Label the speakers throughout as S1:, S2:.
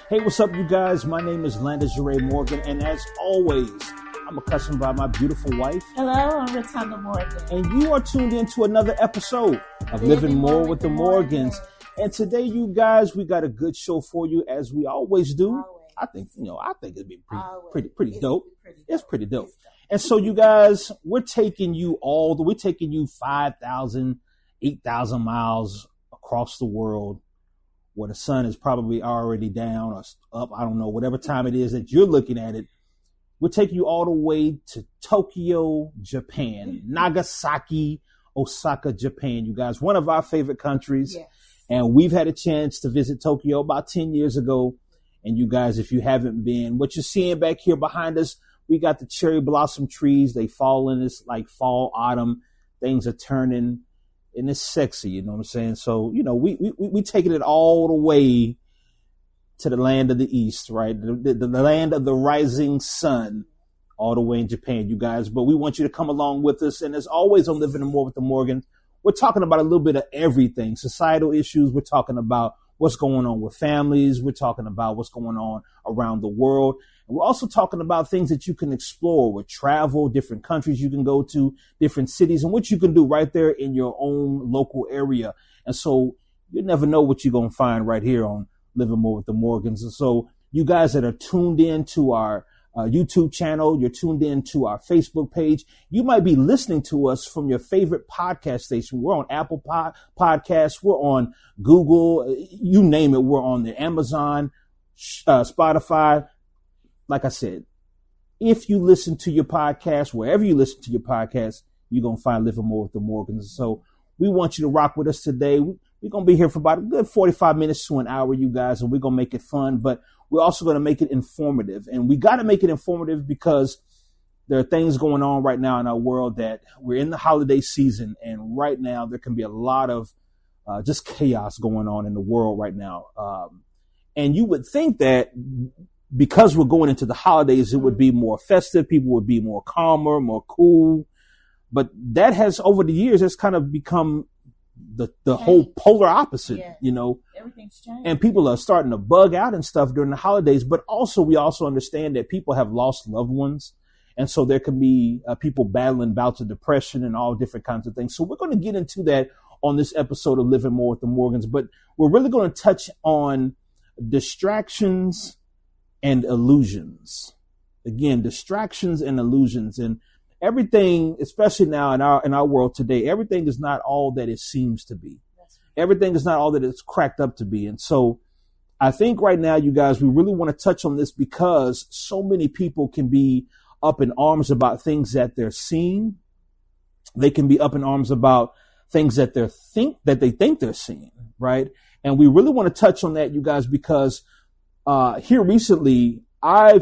S1: Hey, what's up, you guys? My name is Landa and Morgan, and as always, I'm accompanied by my beautiful wife.
S2: Hello, I'm Rotunda Morgan.
S1: And you are tuned into another episode of Living More with the Morgans. And today, you guys, we got a good show for you, as we always do.
S2: Always.
S1: I think it'd be pretty dope. It's pretty dope.
S2: It's dope.
S1: And so, you guys, we're taking you 5,000, 8,000 miles across the world, where the sun is probably already down or up. I don't know, whatever time it is that you're looking at it. We'll take you all the way to Tokyo, Japan, Nagasaki, Osaka, Japan, you guys, one of our favorite countries.
S2: Yes.
S1: And we've had a chance to visit Tokyo about 10 years ago. And you guys, if you haven't been, what you're seeing back here behind us, we got the cherry blossom trees. They fall in this like fall, autumn. Things are turning. And it's sexy, you know what I'm saying? So, you know, we taking it all the way to the land of the East, right? The land of the rising sun, all the way in Japan, you guys. But we want you to come along with us. And as always on Living More with the Morgans, we're talking about a little bit of everything. Societal issues. We're talking about what's going on with families. We're talking about what's going on around the world. And we're also talking about things that you can explore with travel, different countries you can go to, different cities, and what you can do right there in your own local area. And so you never know what you're going to find right here on Living More with the Morgans. And so you guys that are tuned in to our YouTube channel, you're tuned in to our Facebook page. You might be listening to us from your favorite podcast station. We're on Apple Podcasts. We're on Google. You name it. We're on the Amazon, Spotify. Like I said, if you listen to your podcast, wherever you listen to your podcast, you're going to find Living More with the Morgans. So we want you to rock with us today. We're going to be here for about a good 45 minutes to an hour, you guys, and we're going to make it fun, but we're also going to make it informative. And we got to make it informative because there are things going on right now in our world that we're in the holiday season. And right now there can be a lot of just chaos going on in the world right now. And you would think that because we're going into the holidays, it would be more festive. People would be more calmer, more cool. But that has, over the years, it's kind of become the whole polar opposite,
S2: Yes.
S1: you know.
S2: Everything's changed.
S1: And people are starting to bug out and stuff during the holidays. But also, we also understand that people have lost loved ones. And so there can be people battling bouts of depression and all different kinds of things. So we're going to get into that on this episode of Living More with the Morgans. But we're really going to touch on distractions and illusions. Again, distractions and illusions. And everything, especially now in our world today, everything is not all that it seems to be. Everything is not all that it's cracked up to be. And so I think right now, you guys, we really want to touch on this because so many people can be up in arms about things that they're seeing. They can be up in arms about things that they think they're seeing, right? And we really want to touch on that, you guys, because here recently, I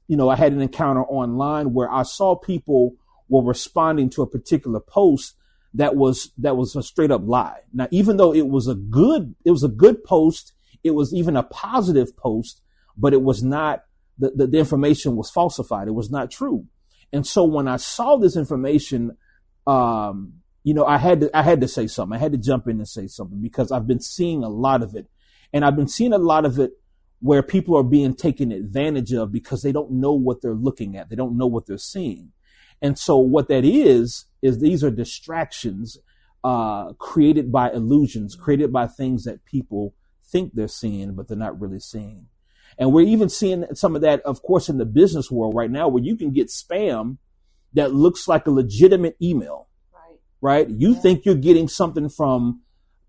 S1: had an encounter online where I saw people were responding to a particular post that was a straight up lie. Now, even though it was a good post, it was even a positive post, but it was not, the information was falsified. It was not true. And so when I saw this information, I had to say something. I had to jump in and say something because I've been seeing a lot of it, and I've been seeing a lot of it where people are being taken advantage of because they don't know what they're looking at. They don't know what they're seeing. And so what that is these are distractions created by illusions, created by things that people think they're seeing, but they're not really seeing. And we're even seeing some of that, of course, in the business world right now, where you can get spam that looks like a legitimate email, right? You think you're getting something from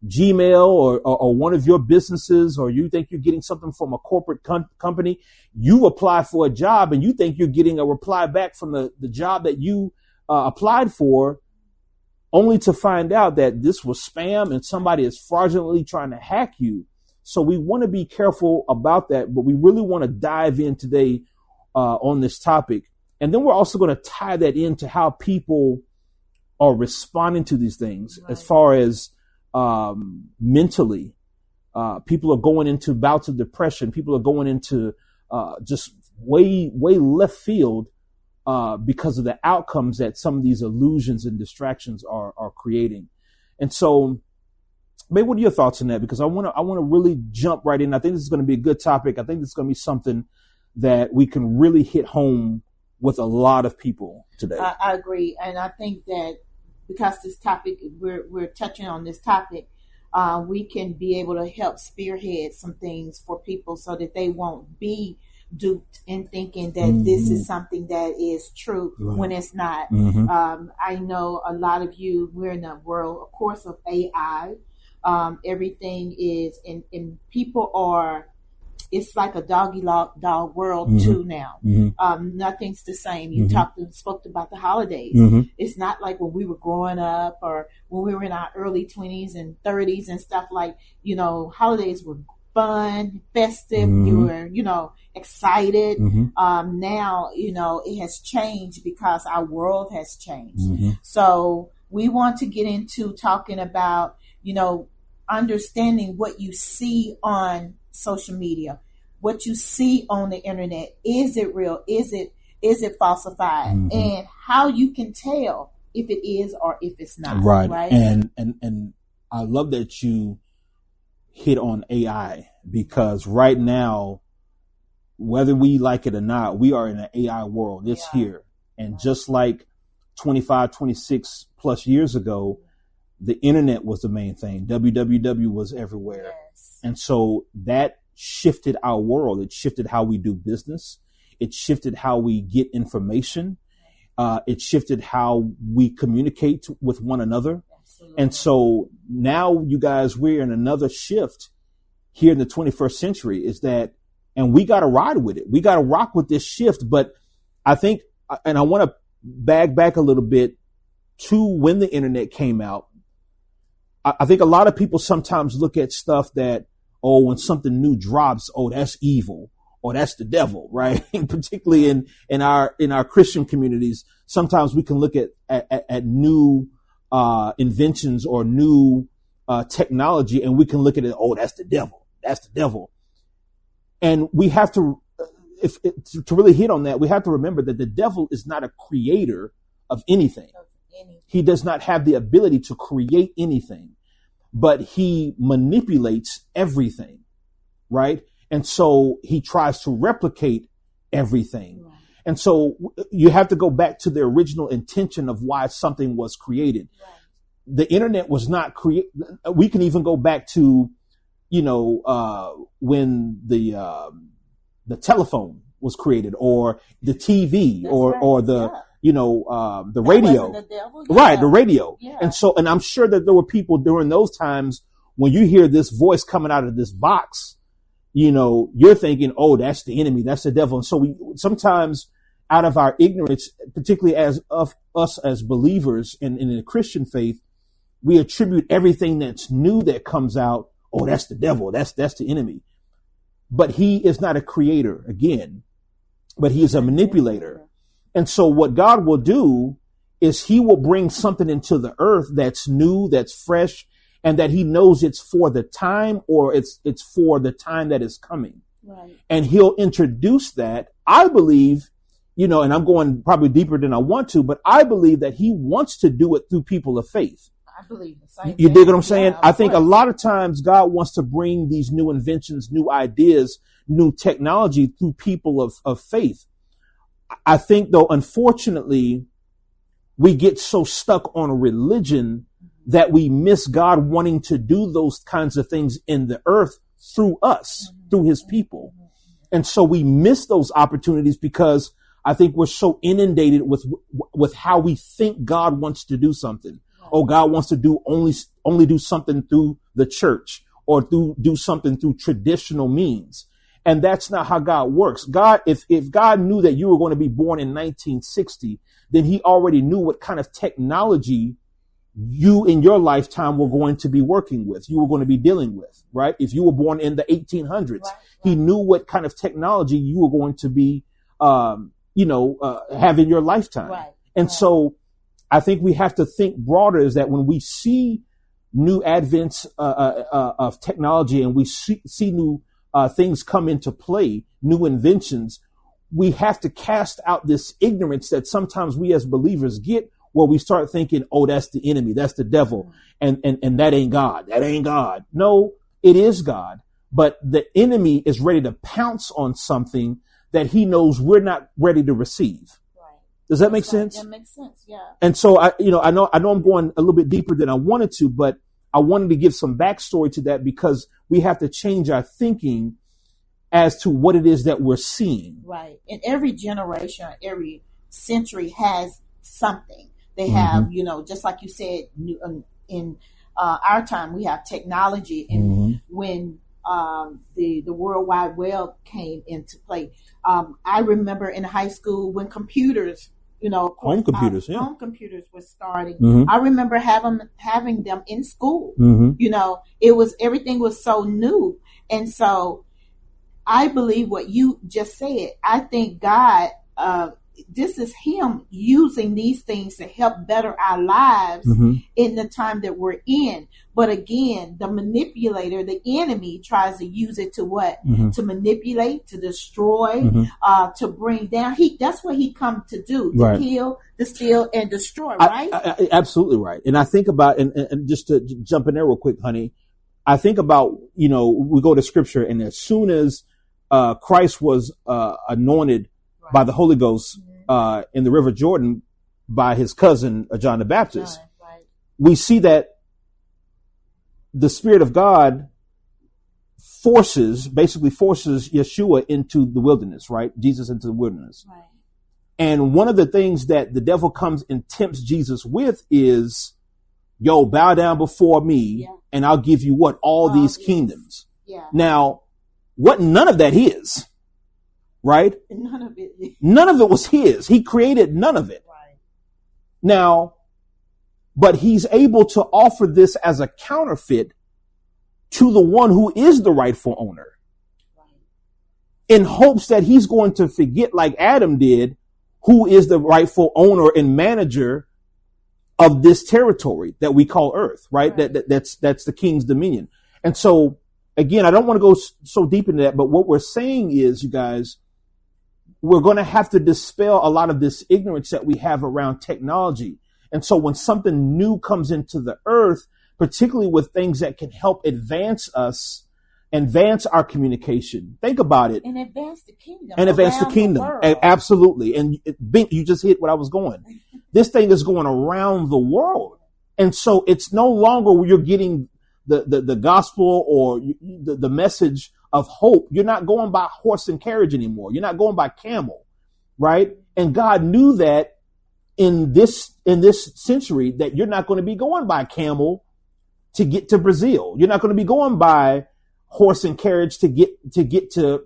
S1: Gmail or one of your businesses, or you think you're getting something from a corporate company. You apply for a job and you think you're getting a reply back from the job that you applied for, only to find out that this was spam and somebody is fraudulently trying to hack you. So we want to be careful about that, but we really want to dive in today on this topic. And then we're also going to tie that into how people are responding to these things, right, as far as mentally. People are going into bouts of depression. People are going into just way left field because of the outcomes that some of these illusions and distractions are creating. And so Babe, what are your thoughts on that? Because I want to really jump right in. I think this is going to be a good topic. I think this is going to be something that we can really hit home with a lot of people today.
S2: I agree, and I think that because this topic, we're touching on this topic, we can be able to help spearhead some things for people so that they won't be duped in thinking that this is something that is true when it's not. I know a lot of you, we're in a world, of course, of AI. Everything is, and people are, it's like a dog world too now. Nothing's the same. You spoke about the holidays. It's not like when we were growing up or when we were in our early 20s and 30s and stuff, like, holidays were fun, festive. You were, excited. Now, it has changed because our world has changed. So we want to get into talking about, understanding what you see on social media, what you see on the internet. Is it real? Is it falsified? And how you can tell if it is or if it's not. Right.
S1: And I love that you hit on AI, because right now, whether we like it or not, we are in an AI world. It's here. And just like 25, 26 plus years ago, the internet was the main thing. www was everywhere. And so that shifted our world. It shifted how we do business. It shifted how we get information. It shifted how we communicate with one another. And so now, you guys, we're in another shift here in the 21st century, is that, and we got to ride with it. We got to rock with this shift. But I think, and I want to back a little bit to when the internet came out. I think a lot of people sometimes look at stuff that, when something new drops, that's evil, or that's the devil, right? And particularly in our Christian communities, sometimes we can look at new inventions or new technology, and we can look at it, that's the devil. That's the devil. And we have to, to really hit on that, we have to remember that the devil is not a creator of anything. He does not have the ability to create anything, but he manipulates everything, right? And so he tries to replicate everything. Right. And so you have to go back to the original intention of why something was created. Right. The internet was not created. We can even go back to, when the telephone was created, or the TV, or the, the radio, right? The radio. Yeah. And so, and I'm sure that there were people during those times when you hear this voice coming out of this box, you're thinking, that's the enemy, that's the devil. And so we sometimes, out of our ignorance, particularly as of us as believers in the Christian faith, we attribute everything that's new that comes out. That's the devil. That's the enemy. But he is not a creator, again, but he is a manipulator. And so what God will do is he will bring something into the earth that's new, that's fresh, and that he knows it's for the time, or it's for the time that is coming. Right. And he'll introduce that. I believe, and I'm going probably deeper than I want to, but I believe that he wants to do it through people of faith.
S2: I believe the same.
S1: You dig what I'm saying? I think a lot of times God wants to bring these new inventions, new ideas, new technology through people of faith. I think, though, unfortunately, we get so stuck on religion that we miss God wanting to do those kinds of things in the earth through us, through his people. And so we miss those opportunities because I think we're so inundated with how we think God wants to do something. God wants to do only do something through the church, or do something through traditional means. And that's not how God works. If God knew that you were going to be born in 1960, then he already knew what kind of technology you in your lifetime were going to be working with, you were going to be dealing with, right? If you were born in the 1800s, he knew what kind of technology you were going to be, have in your lifetime. Right. And so I think we have to think broader, is that when we see new advents of technology, and we see new things come into play, new inventions, we have to cast out this ignorance that sometimes we as believers get where we start thinking, oh, that's the enemy, that's the devil, and that ain't God. That ain't God. No, it is God. But the enemy is ready to pounce on something that he knows we're not ready to receive. Right. Does that make sense?
S2: That makes sense. Yeah.
S1: And so I know I'm going a little bit deeper than I wanted to, but I wanted to give some backstory to that because we have to change our thinking as to what it is that we're seeing.
S2: Right. And every generation, every century has something. They have, just like you said, in our time, we have technology. And when the World Wide Web came into play, I remember in high school when computers,
S1: home computers
S2: were starting. I remember having them in school. Everything was so new. And so I believe what you just said. I think God, this is him using these things to help better our lives in the time that we're in. But again, the manipulator, the enemy, tries to use it to what? To manipulate, to destroy, to bring down. That's what he come to do, to kill, to steal, and destroy, right?
S1: I, absolutely right. And I think about, and just to jump in there real quick, honey, I think about, we go to scripture, and as soon as Christ was anointed by the Holy Ghost in the River Jordan by his cousin John the Baptist, we see that the Spirit of God forces Yeshua into the wilderness, right? Jesus into the wilderness. Right. And one of the things that the devil comes and tempts Jesus with is, bow down before me and I'll give you what? All these kingdoms. Yeah. Now, what none of that is, right?
S2: None of it.
S1: None of it was his. He created none of it.
S2: Right.
S1: Now, but he's able to offer this as a counterfeit to the one who is the rightful owner, in hopes that he's going to forget, like Adam did, who is the rightful owner and manager of this territory that we call earth, right? That's the king's dominion. And so, again, I don't want to go so deep into that, but what we're saying is, you guys, we're going to have to dispel a lot of this ignorance that we have around technology. And so when something new comes into the earth, particularly with things that can help advance us, advance our communication, think about it.
S2: And advance the kingdom.
S1: Absolutely. And you just hit what I was going. This thing is going around the world. And so it's no longer where you're getting the gospel or the message of hope. You're not going by horse and carriage anymore. You're not going by camel, right? And God knew that in this century that you're not going to be going by camel to get to Brazil. You're not going to be going by horse and carriage to get to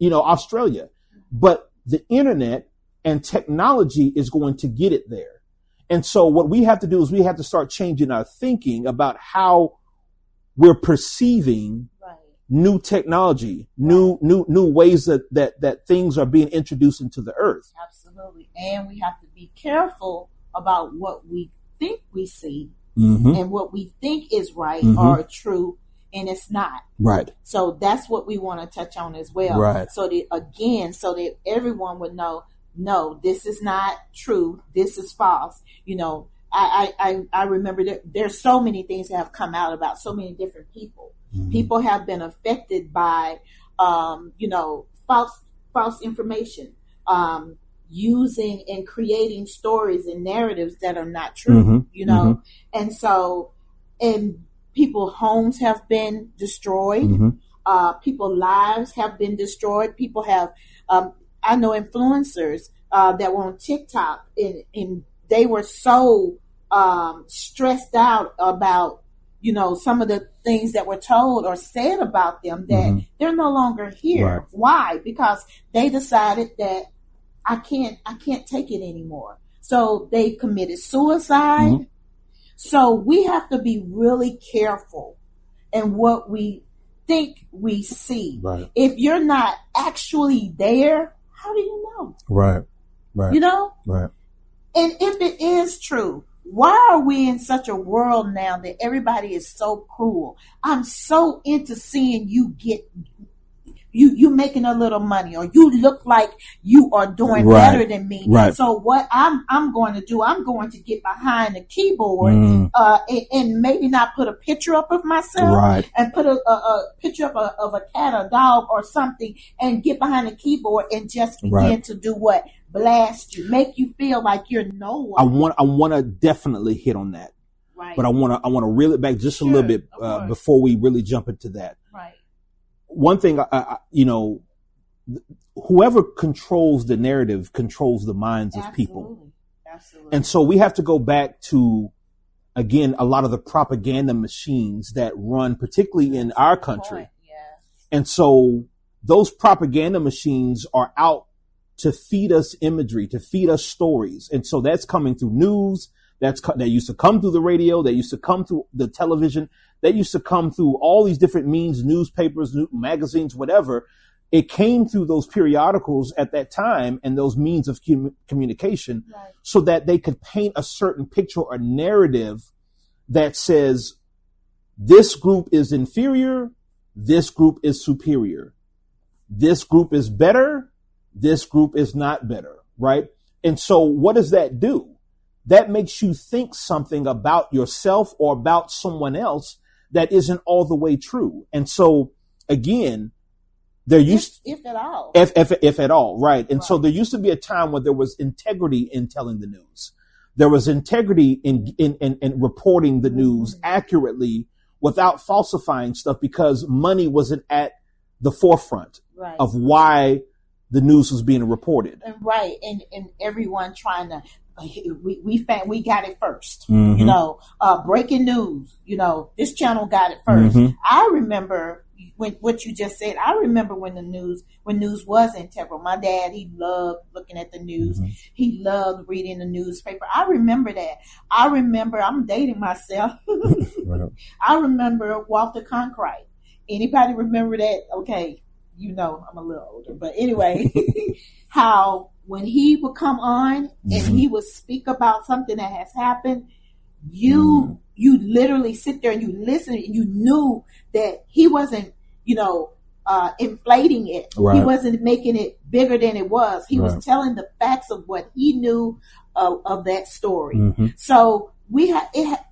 S1: Australia. But the internet and technology is going to get it there. And so what we have to do is we have to start changing our thinking about how we're perceiving new technology, new ways that things are being introduced into the earth.
S2: Absolutely. And we have to be careful about what we think we see and what we think is right or true, and it's not.
S1: Right. So
S2: that's what we want to touch on as well.
S1: Right.
S2: So that everyone would know, no, this is not true. This is false. I remember that there's so many things that have come out about so many different people. People have been affected by, false information, using and creating stories and narratives that are not true, and so, and people's homes have been destroyed. People's lives have been destroyed. People have, I know influencers that were on TikTok and they were so stressed out about, some of the things that were told or said about them that they're no longer here. Right. Why? Because they decided that I can't take it anymore. So they committed suicide. So we have to be really careful in what we think we see.
S1: Right.
S2: If you're not actually there, how do you know?
S1: Right.
S2: Right.
S1: Right.
S2: And if it is true, why are we in such a world now that everybody is so cruel? I'm so into seeing you get, you making a little money, or you look like you are doing better than me.
S1: Right.
S2: So what I'm going to do, I'm going to get behind the keyboard and maybe not put a picture up of myself and put a picture of a cat, a dog, or something, and get behind the keyboard and just begin to do what? Blast you, make you feel like you're no one.
S1: I want to definitely hit on that.
S2: Right.
S1: But I want to reel it back just a little bit before we really jump into that.
S2: Right.
S1: One thing, whoever controls the narrative controls the minds of people.
S2: Absolutely.
S1: And so we have to go back to, again, a lot of the propaganda machines that run, particularly in our country. And so those propaganda machines are out to feed us imagery, to feed us stories. And so that's coming through news. That used to come through the radio, that used to come through the television, that used to come through all these different means, newspapers, magazines, whatever. It came through those periodicals at that time and those means of communication so that they could paint a certain picture or narrative that says this group is inferior, this group is superior, this group is better, this group is not better, right? And so what does that do? That makes you think something about yourself or about someone else that isn't all the way true. And so, again, there used
S2: if at all,
S1: if at all, right? And so there used to be a time where there was integrity in telling the news. There was integrity in reporting the news accurately without falsifying stuff, because money wasn't at the forefront of why the news was being reported.
S2: Right, and everyone trying to. We got it first, breaking news, this channel got it first. I remember what you just said. I remember when news was integral. My dad, he loved looking at the news. He loved reading the newspaper. I remember that. I'm dating myself. I remember Walter Cronkite. Anybody remember that? Okay. I'm a little older, but anyway, how when he would come on and he would speak about something that has happened, you literally sit there and you listen and you knew that he wasn't, inflating it. He wasn't making it bigger than it was. He was telling the facts of what he knew of that story. So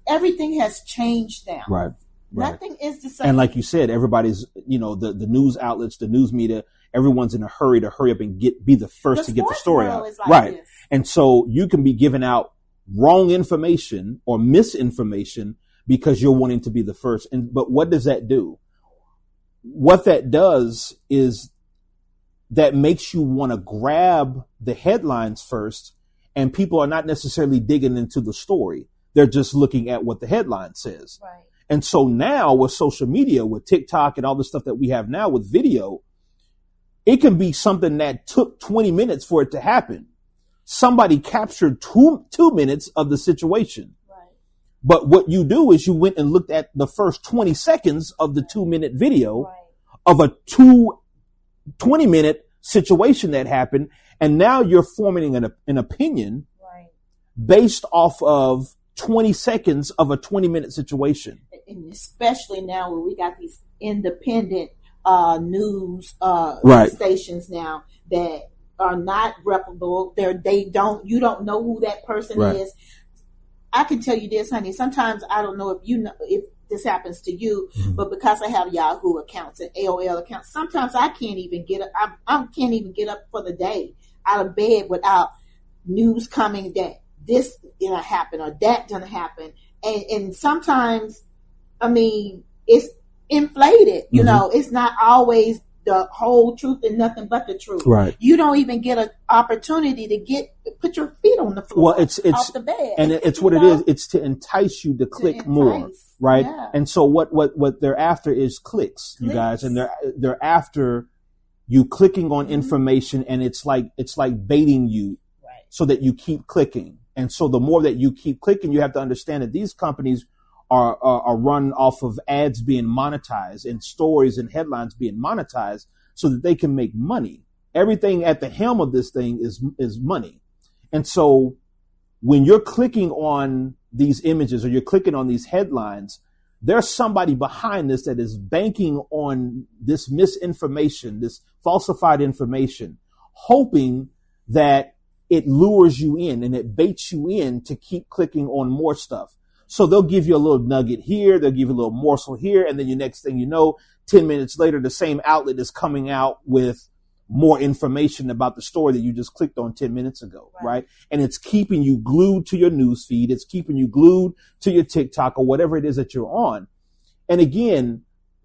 S2: everything has changed now.
S1: Right.
S2: Nothing is the same.
S1: And like you said, everybody's, the news outlets, the news media, everyone's in a hurry to hurry up and be the first to get the story out. This. And so you can be giving out wrong information or misinformation because you're wanting to be the first. But what does that do? What that does is that makes you want to grab the headlines first, and people are not necessarily digging into the story. They're just looking at what the headline says.
S2: Right.
S1: And so now with social media, with TikTok and all the stuff that we have now with video, it can be something that took 20 minutes for it to happen. Somebody captured two minutes of the situation.
S2: Right.
S1: But what you do is you went and looked at the first 20 seconds of the 2-minute video of a 20-minute situation that happened. And now you're forming an opinion based off of 20 seconds of a 20-minute situation.
S2: And especially now when we got these independent news stations now that are not reputable. You don't know who that person is. I can tell you this, honey. Sometimes I don't know if this happens to you, but because I have Yahoo accounts and AOL accounts, sometimes I can't even get up. I can't even get up for the day out of bed without news coming that this gonna happen or that gonna happen. And sometimes, it's inflated. It's not always the whole truth and nothing but the truth.
S1: Right.
S2: You don't even get an opportunity to put your feet on the floor.
S1: Well, it's
S2: off the bed.
S1: And it's what it is. It's to entice you to click more. Right.
S2: Yeah.
S1: And so what they're after is clicks, you guys, and they're after you clicking on information, and it's like baiting you so that you keep clicking. And so the more that you keep clicking, you have to understand that these companies are run off of ads being monetized and stories and headlines being monetized so that they can make money. Everything at the helm of this thing is money. And so when you're clicking on these images or you're clicking on these headlines, there's somebody behind this that is banking on this misinformation, this falsified information, hoping that it lures you in and it baits you in to keep clicking on more stuff. So they'll give you a little nugget here, they'll give you a little morsel here, and then your next thing you know, 10 minutes later, the same outlet is coming out with more information about the story that you just clicked on 10 minutes ago, right? And it's keeping you glued to your news feed. It's keeping you glued to your TikTok or whatever it is that you're on. And again,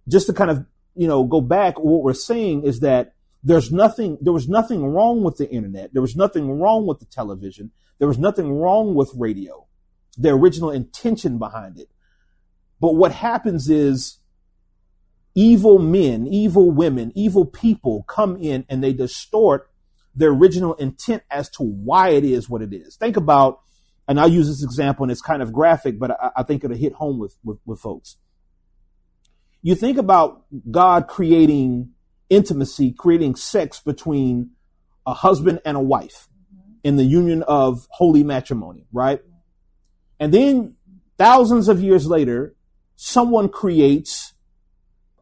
S1: just to kind of, go back, what we're saying is that there was nothing wrong with the internet. There was nothing wrong with the television. There was nothing wrong with radio, the original intention behind it. But what happens is evil men, evil women, evil people come in and they distort their original intent as to why it is what it is. Think about, and I'll use this example and it's kind of graphic, but I think it'll hit home with folks. You think about God creating intimacy, creating sex between a husband and a wife in the union of holy matrimony, right? And then thousands of years later, someone creates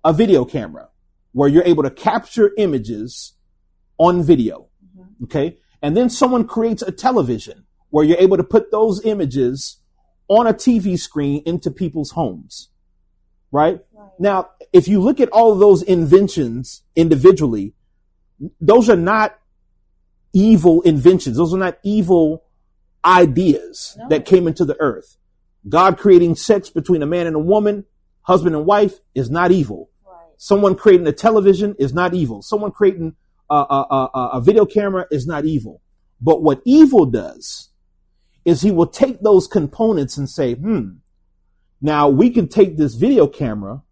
S1: a video camera where you're able to capture images on video. Okay. And then someone creates a television where you're able to put those images on a TV screen into people's homes. Right? Now, if you look at all of those inventions individually, those are not evil inventions. Those are not evil ideas that came into the earth. God creating sex between a man and a woman, husband and wife, is not evil. Someone creating a television is not evil. Someone creating a video camera is not evil. But what evil does is he will take those components and say, now we can take this video camera,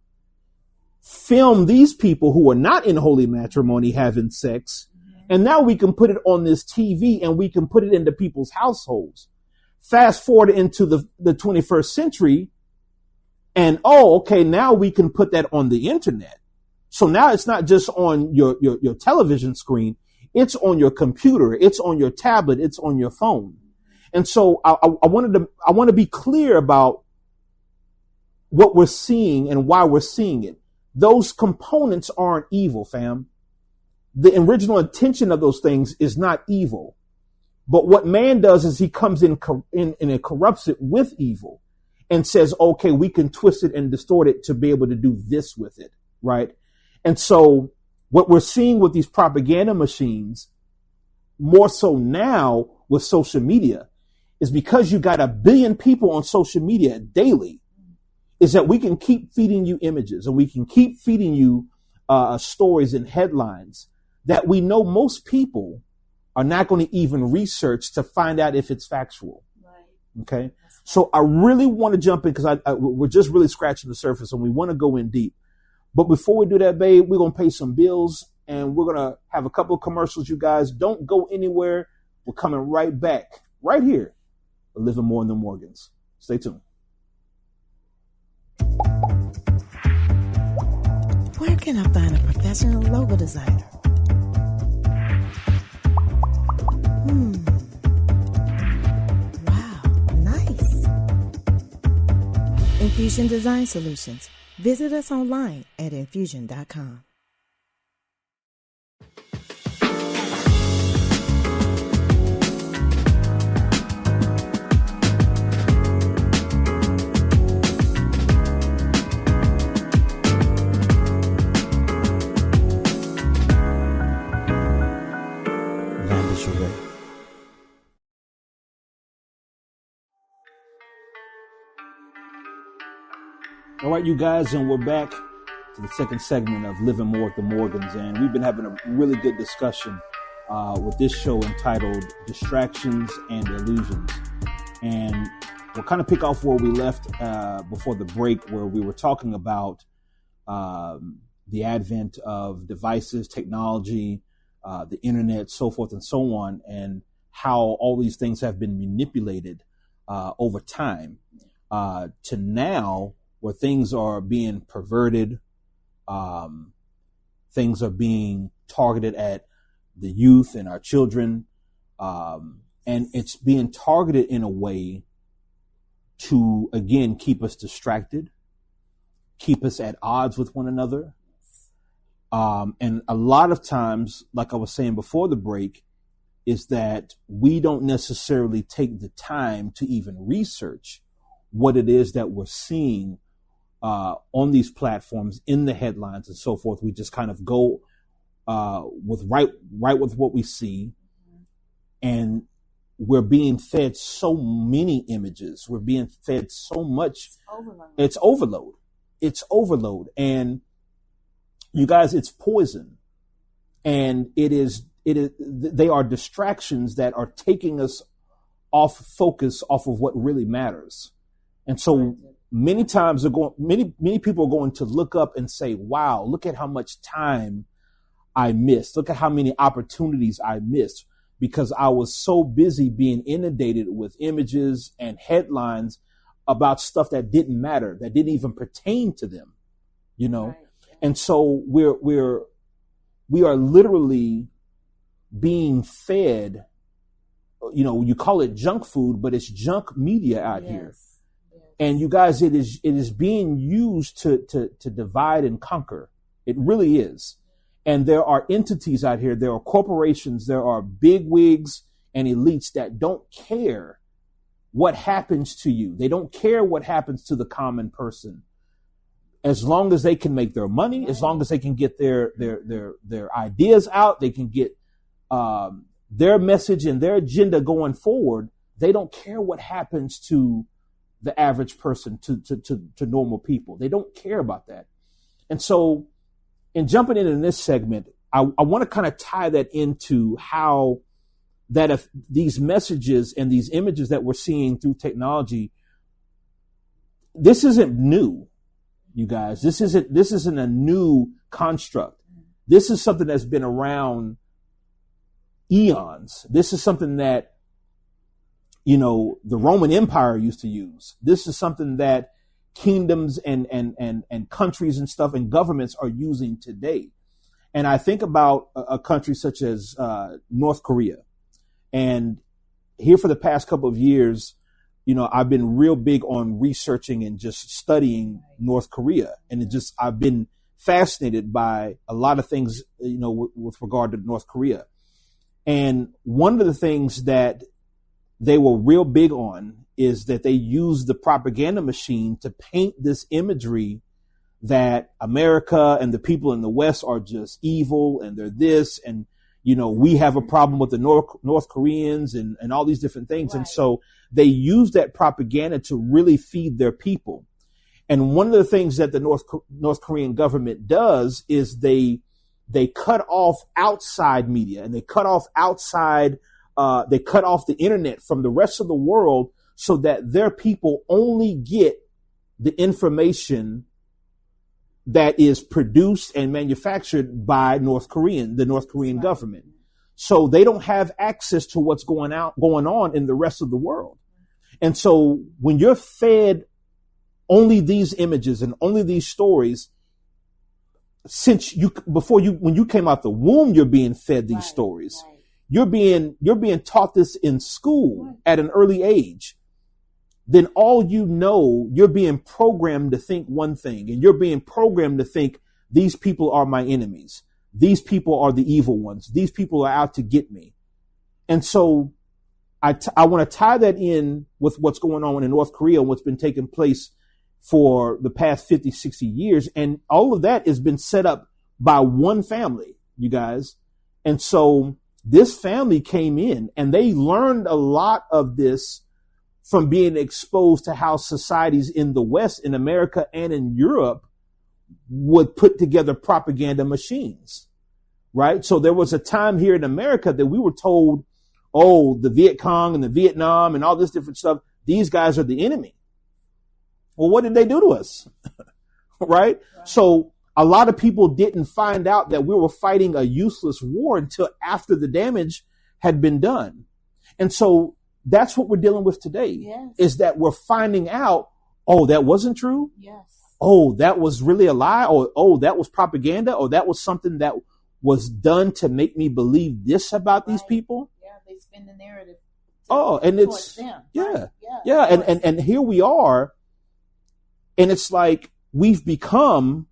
S1: film these people who are not in holy matrimony having sex, and now we can put it on this TV and we can put it into people's households. Fast forward into the 21st century, and now we can put that on the internet. So now it's not just on your television screen, it's on your computer, it's on your tablet, it's on your phone. And so I want to be clear about what we're seeing and why we're seeing it. Those components aren't evil, fam. The original intention of those things is not evil. But what man does is he comes in and it corrupts it with evil and says, okay, we can twist it and distort it to be able to do this with it, right? And so what we're seeing with these propaganda machines, more so now with social media, is because you got 1 billion people on social media daily, is that we can keep feeding you images and we can keep feeding you stories and headlines that we know most people are not going to even research to find out if it's factual. Right. Okay. Right. So I really want to jump in because we're just really scratching the surface and we want to go in deep. But before we do that, babe, we're going to pay some bills and we're going to have a couple of commercials. You guys don't go anywhere. We're coming right back right here. Living More than Morgans. Stay tuned.
S3: Where can I find a professional logo designer? Wow, nice. Infusion Design Solutions. Visit us online at infusion.com.
S1: All right, you guys, and we're back to the second segment of Living More with the Morgans, and we've been having a really good discussion with this show entitled Distractions and Illusions. And we'll kind of pick off where we left before the break, where we were talking about the advent of devices, technology, the internet, so forth and so on, and how all these things have been manipulated over time to now, where things are being perverted, things are being targeted at the youth and our children, and it's being targeted in a way to, again, keep us distracted, keep us at odds with one another. And a lot of times, like I was saying before the break, is that we don't necessarily take the time to even research what it is that we're seeing on these platforms, in the headlines and so forth. We just kind of go with right with what we see, and we're being fed so many images. We're being fed so much. It's overload. It's overload. And you guys, it's poison. And it is, they are distractions that are taking us off focus, off of what really matters. And so many times many people are going to look up and say, wow, look at how much time I missed. Look at how many opportunities I missed, because I was so busy being inundated with images and headlines about stuff that didn't matter, that didn't even pertain to them, you know? Right. And so we are literally being fed, you know, you call it junk food, but it's junk media out here. Yes. And you guys, it is being used to divide and conquer. It really is. And there are entities out here, there are corporations, there are bigwigs and elites that don't care what happens to you. They don't care what happens to the common person. As long as they can make their money, as long as they can get their ideas out, they can get their message and their agenda going forward. They don't care what happens to the average person, to normal people. They don't care about that. And so, in jumping in this segment, I want to kind of tie that into how that if these messages and these images that we're seeing through technology, this isn't new, you guys. This isn't a new construct. This is something that's been around eons. This is something that, you know, the Roman Empire used to use. This is something that kingdoms and countries and stuff and governments are using today. And I think about a country such as North Korea. And here for the past couple of years, you know, I've been real big on researching and just studying North Korea. And I've been fascinated by a lot of things, you know, with regard to North Korea. And one of the things that they were real big on is that they use the propaganda machine to paint this imagery that America and the people in the West are just evil and they're this, and, you know, we have a problem with the North Koreans and all these different things. Right. And so they use that propaganda to really feed their people. And one of the things that the North Korean government does is they cut off outside media, and they cut off the internet from the rest of the world, so that their people only get the information that is produced and manufactured by the North Korean government. So they don't have access to what's going on in the rest of the world. And so when you're fed only these images and only these stories, when you came out the womb, you're being fed these stories. Right. You're being taught this in school at an early age. Then all you know, you're being programmed to think one thing, and you're being programmed to think these people are my enemies. These people are the evil ones. These people are out to get me. And so I want to tie that in with what's going on in North Korea, what's been taking place for the past 50, 60 years. And all of that has been set up by one family, you guys. And so this family came in and they learned a lot of this from being exposed to how societies in the West, in America and in Europe, would put together propaganda machines, right? So there was a time here in America that we were told, oh, the Viet Cong and the Vietnam and all this different stuff, these guys are the enemy. Well, what did they do to us? Right? So a lot of people didn't find out that we were fighting a useless war until after the damage had been done. And so that's what we're dealing with today. Yes. Is that we're finding out, oh, that wasn't true. Yes. Oh, that was really a lie. Or, oh, that was propaganda. Or that was something that was done to make me believe this about these people. Yeah, they spin the narrative. Oh, and it's them. Yeah. Right? Yeah. And here we are. And it's like we've become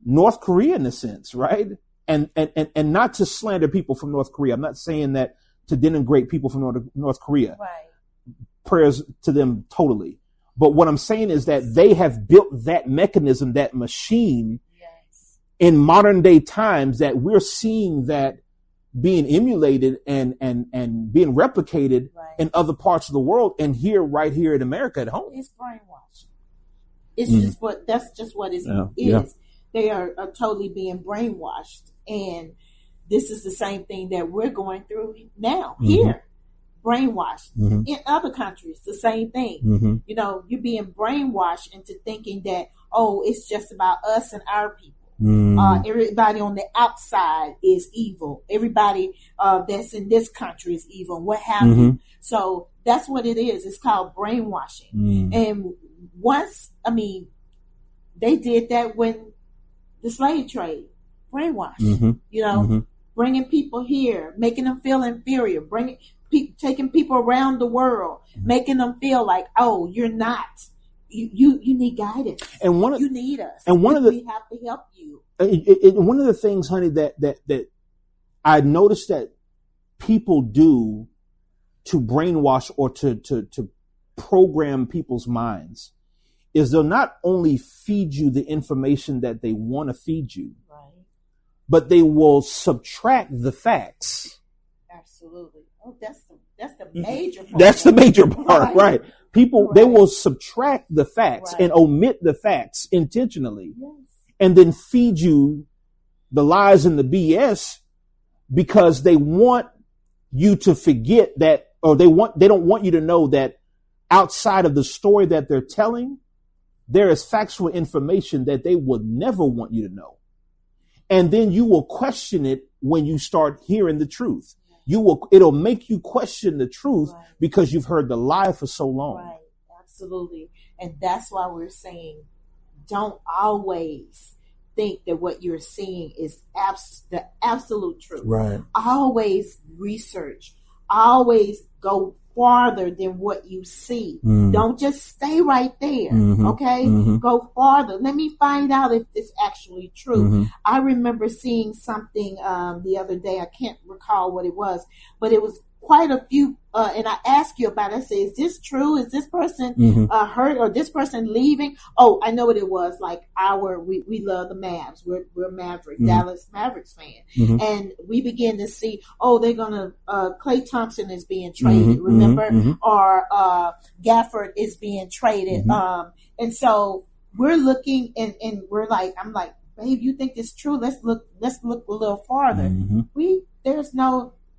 S1: North Korea in a sense, right? And not to slander people from North Korea. I'm not saying that to denigrate people from North Korea.
S2: Right.
S1: Prayers to them totally. But what I'm saying is that they have built that mechanism, that machine,
S2: Yes.
S1: in modern day times, that we're seeing that being emulated and being replicated
S2: Right.
S1: in other parts of the world, and right here in America at home.
S2: It's brainwashing. It's that's just what it is.
S1: Yeah.
S2: They are totally being brainwashed. And this is the same thing that we're going through now here. Brainwashed. In other countries, the same thing. You know, you're being brainwashed into thinking that, oh, it's just about us and our people. Everybody on the outside is evil. Everybody that's in this country is evil. What have you? So that's what it is. It's called brainwashing. And they did that when the slave trade, brainwash. You know, bringing people here, making them feel inferior, taking people around the world, making them feel like, oh, you're not. You need guidance, and you need us, and we have to help you.
S1: One of the things, honey, that I noticed that people do to brainwash or to program people's minds is they'll not only feed you the information that they want to feed you,
S2: right,
S1: but they will subtract the facts.
S2: Absolutely. Oh, that's the major part.
S1: That's the major part, right? People, they will subtract the facts and omit the facts intentionally, and then feed you the lies and the BS because they want you to forget that, or they don't want you to know that outside of the story that they're telling, there is factual information that they would never want you to know. And then you will question it when you start hearing the truth. It'll make you question the truth because you've heard the lie for so long.
S2: Right, absolutely. And that's why we're saying don't always think that what you're seeing is the absolute truth.
S1: Right.
S2: Always research. Always go farther than what you see. Don't just stay right there. Okay? Go farther. Let me find out if it's actually true. I remember seeing something the other day. I can't recall what it was, but it was quite a few, and I asked you about it. I said, is this true? Is this person hurt, or this person leaving? Oh, I know what it was. Like we love the Mavs. We're Maverick, Dallas Mavericks fan. And we begin to see, they're going to, Klay Thompson is being traded, remember? Or Gafford is being traded. And so we're looking and I'm like, babe, you think this is true? Let's look a little farther.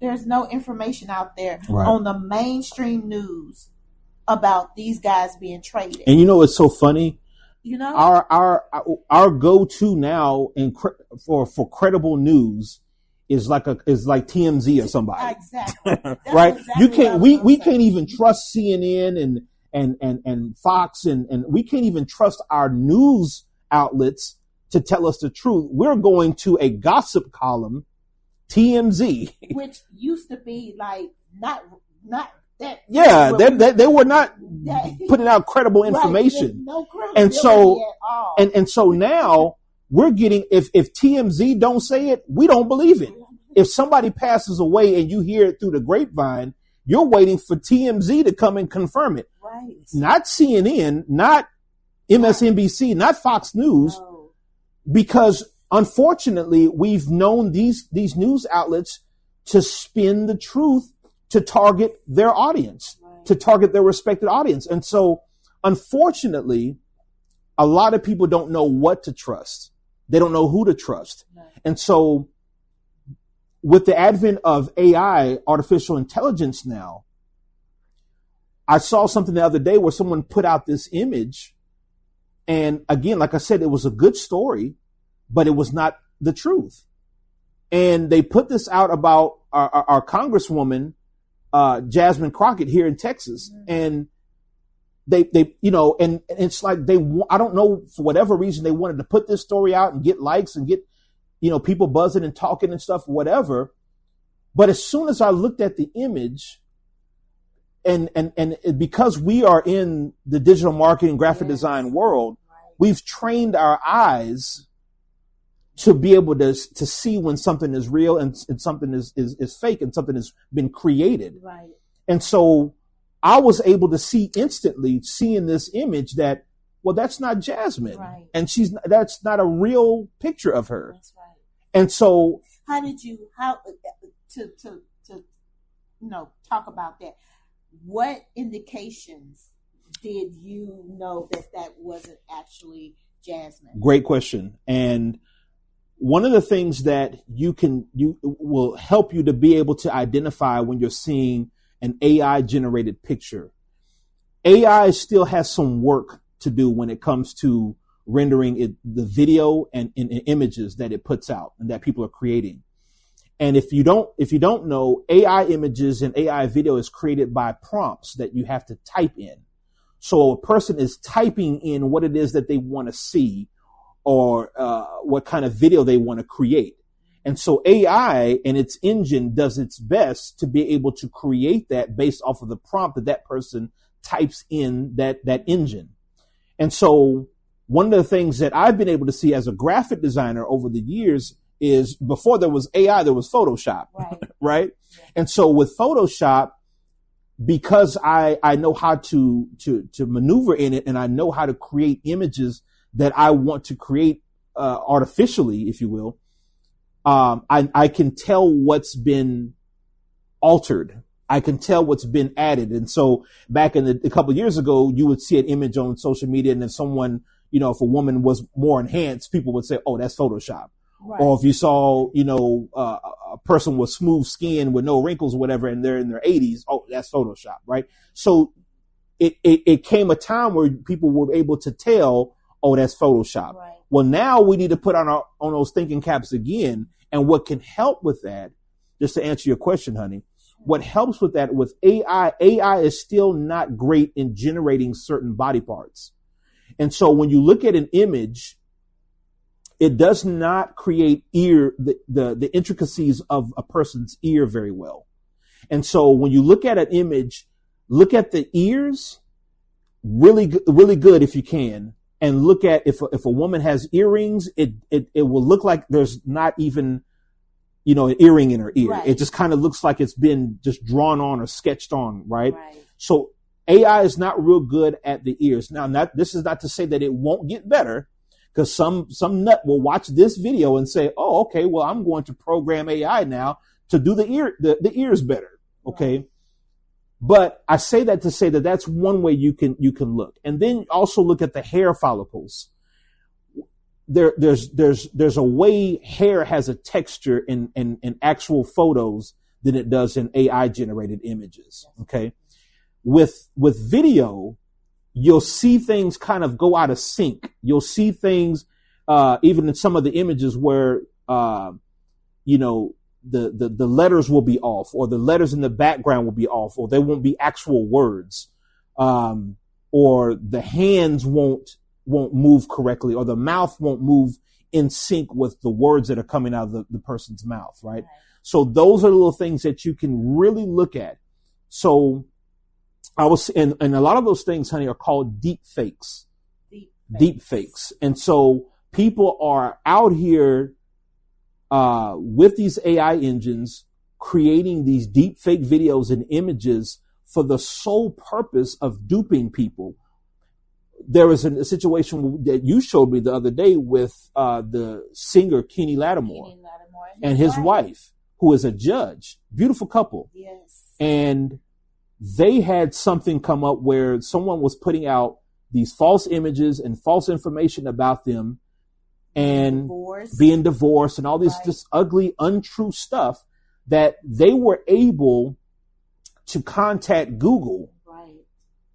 S2: There's no information out there on the mainstream news about these guys being traded.
S1: And it's so funny. Our go-to now for credible news is like TMZ or somebody.
S2: Exactly.
S1: Right?
S2: Exactly
S1: we can't even trust CNN and Fox and we can't even trust our news outlets to tell us the truth. We're going to a gossip column, TMZ,
S2: which used to be like not that.
S1: Yeah, they were not putting out credible information,
S2: no credibility at all.
S1: And so now we're getting if TMZ don't say it, we don't believe it. If somebody passes away and you hear it through the grapevine, you're waiting for TMZ to come and confirm it.
S2: Right.
S1: Not CNN, not MSNBC, not Fox News, because unfortunately, we've known these news outlets to spin the truth to target their audience, to target their respected audience. And so, unfortunately, a lot of people don't know what to trust. They don't know who to trust. And so, with the advent of AI, artificial intelligence now, I saw something the other day where someone put out this image. And again, like I said, it was a good story, but it was not the truth. And they put this out about our Congresswoman, Jasmine Crockett here in Texas. And they and it's like I don't know, for whatever reason, they wanted to put this story out and get likes and get, people buzzing and talking and stuff, whatever. But as soon as I looked at the image and because we are in the digital marketing, graphic design world, We've trained our eyes to be able to see when something is real and something is fake and something has been created.
S2: Right.
S1: And so I was able to see instantly, seeing this image, that, well, that's not Jasmine.
S2: Right.
S1: And that's not a real picture of her.
S2: That's right.
S1: And so
S2: to talk about that, what indications did you know that wasn't actually Jasmine?
S1: Great question. And one of the things that you will help you to be able to identify when you're seeing an AI generated picture. AI still has some work to do when it comes to rendering the video and images that it puts out and that people are creating. And if you don't know, AI images and AI video is created by prompts that you have to type in. So a person is typing in what it is that they want to see, or what kind of video they want to create. And so AI and its engine does its best to be able to create that based off of the prompt that person types in that engine. And so one of the things that I've been able to see as a graphic designer over the years is, before there was AI, there was Photoshop, right? And so with Photoshop, because I know how to maneuver in it, and I know how to create images that I want to create artificially, if you will, I can tell what's been altered. I can tell what's been added. And so back in a couple of years ago, you would see an image on social media, and if someone, if a woman was more enhanced, people would say, oh, that's Photoshop. Right. Or if you saw, a person with smooth skin with no wrinkles or whatever, and they're in their 80s, oh, that's Photoshop, right? So it came a time where people were able to tell, oh, that's Photoshop. Right. Well, now we need to put on those thinking caps again. And what can help with that, just to answer your question, honey, what helps with that with AI is still not great in generating certain body parts. And so when you look at an image, it does not create the intricacies of a person's ear very well. And so when you look at an image, look at the ears really good if you can. And look at if a woman has earrings, it will look like there's not even, an earring in her ear. Right. It just kind of looks like it's been just drawn on or sketched on, right? So AI is not real good at the ears. Now, this is not to say that it won't get better, because some nut will watch this video and say, oh, okay, well, I'm going to program AI now to do the ears better. Okay. Right. But I say that to say that that's one way you can look. And then also look at the hair follicles. There's a way hair has a texture in actual photos than it does in AI generated images. Okay. With video, you'll see things kind of go out of sync. You'll see things, even in some of the images where, the letters will be off, or the letters in the background will be off, or they won't be actual words, or the hands won't move correctly, or the mouth won't move in sync with the words that are coming out of the person's mouth, right? So those are the little things that you can really look at. So and a lot of those things, honey, are called deep fakes. Deep fakes. And so people are out here with these AI engines creating these deep fake videos and images for the sole purpose of duping people. There was a situation that you showed me the other day with the singer Kenny Lattimore and his wife, who is a judge. Beautiful couple. Yes. And they had something come up where someone was putting out these false images and false information about them, and being divorced and all this just ugly, untrue stuff, that they were able to contact Google.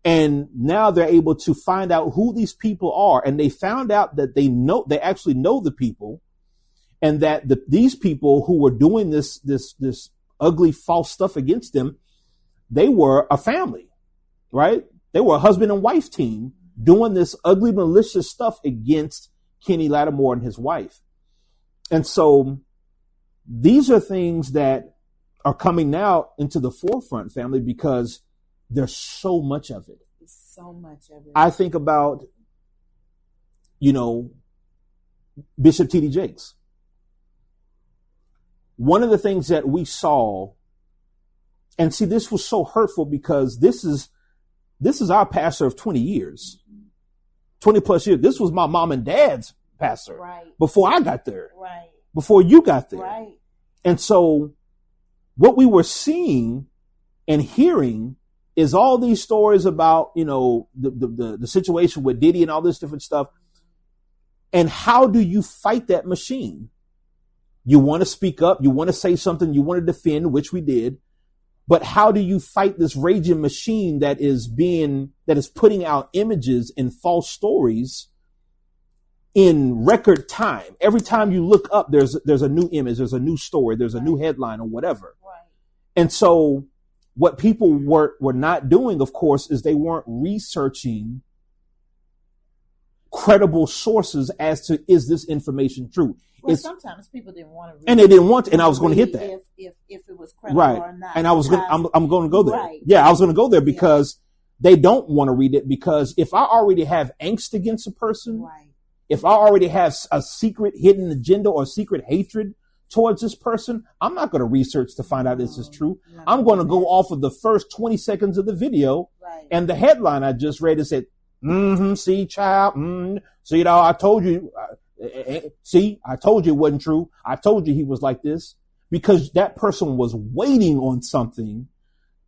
S1: And now they're able to find out who these people are. And they found out that they actually know the people, and that these people who were doing this ugly, false stuff against them, they were a family, right? They were a husband and wife team doing this ugly, malicious stuff against Kenny Lattimore and his wife. And so these are things that are coming now into the forefront, family, because there's so much of it.
S2: So much of it.
S1: I think about Bishop T.D. Jakes. One of the things that we saw, and see, this was so hurtful because this is our pastor of 20 years, 20 plus years. This was my mom and dad's pastor before I got there, before you got there. And so what we were seeing and hearing is all these stories about, the situation with Diddy and all this different stuff. And how do you fight that machine? You want to speak up. You want to say something. You want to defend, which we did. But how do you fight this raging machine that is putting out images and false stories in record time? Every time you look up, there's a new image, there's a new story, there's a new headline or whatever. And so what people were not doing, of course, is they weren't researching credible sources as to, is this information true?
S2: Well, sometimes people didn't want to read,
S1: and they didn't want to, and I was going to hit that.
S2: If it was credible or not.
S1: And I'm going to go there. Yeah, I was going to go there because they don't want to read it, because if I already have angst against a person, if I already have a secret hidden agenda or secret hatred towards this person, I'm not going to research to find out this is true. I'm going to go off of the first 20 seconds of the video and the headline I just read. It said, see, child, see, I told you. See, I told you it wasn't true. I told you he was like this, because that person was waiting on something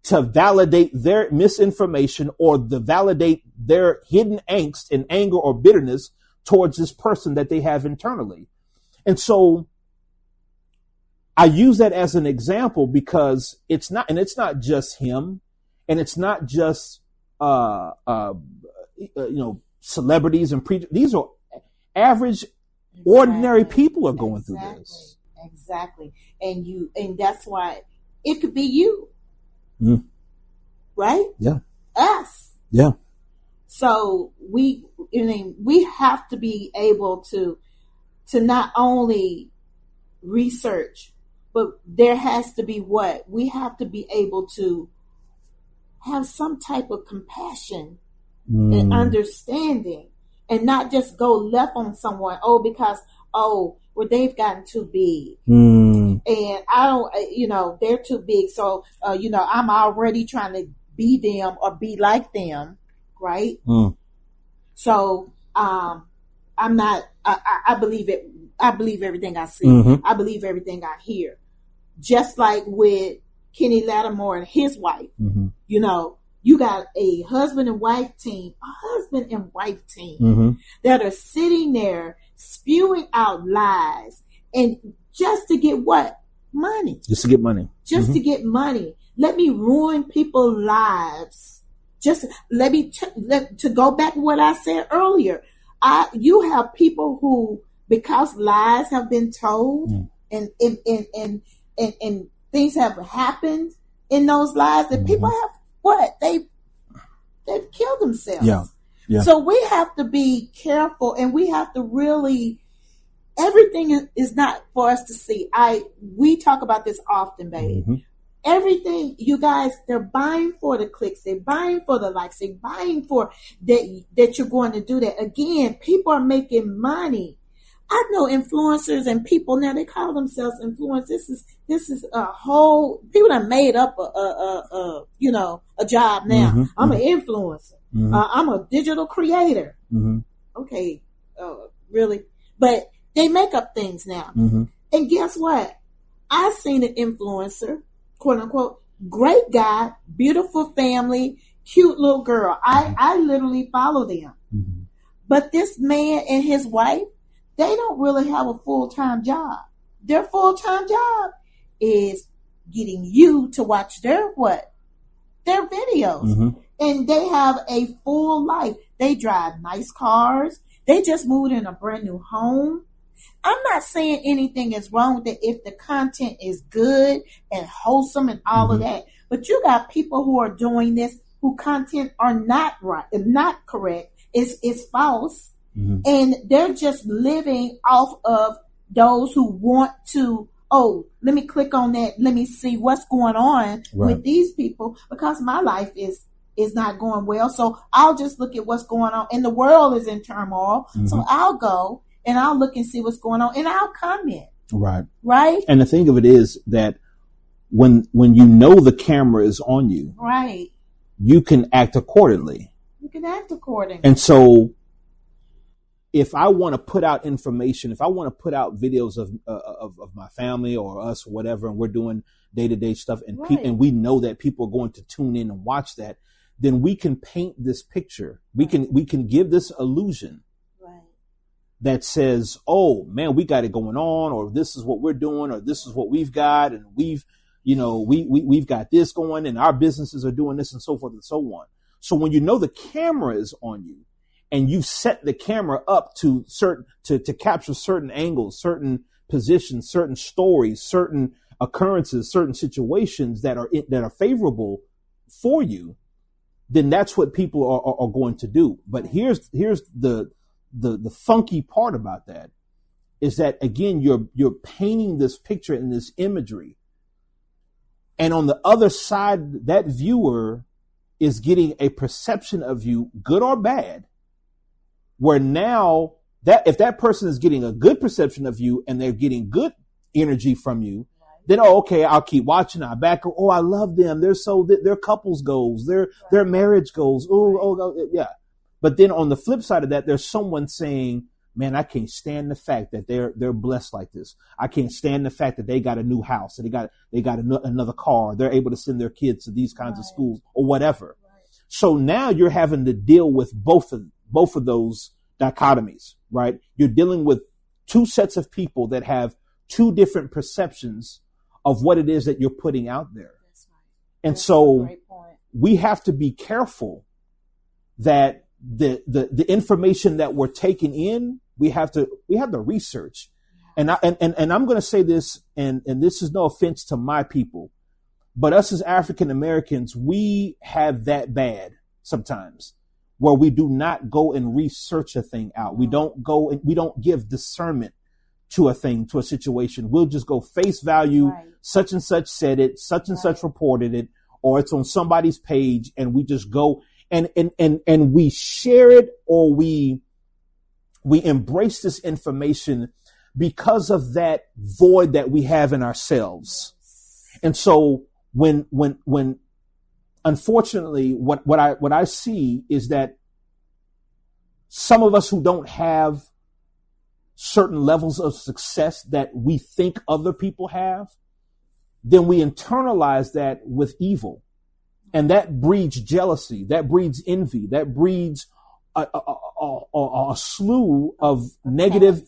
S1: to validate their misinformation or to validate their hidden angst and anger or bitterness towards this person that they have internally. And so I use that as an example because it's not just him, and it's not just, celebrities and preachers. These are average, ordinary people are going through this.
S2: Exactly. And that's why it could be you. Right?
S1: Yeah.
S2: Us.
S1: Yeah. So
S2: we have to be able to not only research, but there has to be we have to be able to have some type of compassion and understanding, and not just go left on someone, because they've gotten too big. And I don't, they're too big. So, I'm already trying to be them or be like them. Right. So, I'm not, I believe it. I believe everything I see. I believe everything I hear. Just like with Kenny Lattimore and his wife, you got a husband and wife team that are sitting there spewing out lies, and just to get what? Money.
S1: Just to get money.
S2: To get money. Let me ruin people's lives. Just let me to go back to what I said earlier. You have people who, because lies have been told and things have happened in those lies, that people have they've killed themselves. Yeah. So we have to be careful, and we have to really, everything is not for us to see. We talk about this often, baby. Everything, you guys, they're buying for the clicks, they're buying for the likes, they're buying for that you're going to do that. Again, people are making money. I know influencers and people now, they call themselves influencers. This is a whole, people that made up a job now. I'm an influencer. I'm a digital creator. Okay. Really? But they make up things now. And guess what? I seen an influencer, quote unquote, great guy, beautiful family, cute little girl. I literally follow them. But this man and his wife, they don't really have a full-time job. Their full-time job is getting you to watch their videos. And they have a full life. They drive nice cars. They just moved in a brand new home. I'm not saying anything is wrong with it if the content is good and wholesome and all of that. But you got people who are doing this who content are not right, not correct. It's false. And they're just living off of those who want to, let me click on that. Let me see what's going on with these people, because my life is is not going well. So I'll just look at what's going on. And the world is in turmoil. Mm-hmm. So I'll go and I'll look and see what's going on and I'll comment.
S1: Right.
S2: Right.
S1: And the thing of it is that when you know the camera is on you,
S2: right,
S1: you can act accordingly.
S2: You can act accordingly.
S1: And so if I want to put out information, if I want to put out videos of my family or us or whatever, and we're doing day-to-day stuff and
S2: right.
S1: And we know that people are going to tune in and watch that, then we can paint this picture. We can give this illusion
S2: right.
S1: that says, oh man, we got it going on, or this is what we're doing, or this is what we've got, and we've got this going, and our businesses are doing this, and so forth and so on. So when you know the camera is on you, and you set the camera up to capture certain angles, certain positions, certain stories, certain occurrences, certain situations that are favorable for you, then that's what people are going to do. But here's the funky part about that is that, again, you're painting this picture and this imagery, and on the other side, that viewer is getting a perception of you, good or bad, where now that if that person is getting a good perception of you and they're getting good energy from you, then, oh, okay, I'll keep watching. I'll back. Oh, I love them. They're couples goals. Their marriage goals. Oh, yeah. But then on the flip side of that, there's someone saying, man, I can't stand the fact that they're blessed like this. I can't stand the fact that they got a new house, and they got another car. They're able to send their kids to these kinds of schools or whatever. Right. So now you're having to deal with both of those dichotomies, right? You're dealing with two sets of people that have two different perceptions of what it is that you're putting out there. That's right. And that's so we have to be careful that the information that we're taking in, we have to research. Yeah. And I'm going to say this, and this is no offense to my people, but us as African Americans, we have that bad sometimes, where we do not go and research a thing out. We don't go and we don't give discernment to a thing, to a situation. We'll just go face value. Right. Such and such said it, such and such reported it, or it's on somebody's page, and we just go and we share it, or we embrace this information because of that void that we have in ourselves. And so when unfortunately, what I see is that some of us who don't have certain levels of success that we think other people have, then we internalize that with evil. And that breeds jealousy, that breeds envy, that breeds a slew of negative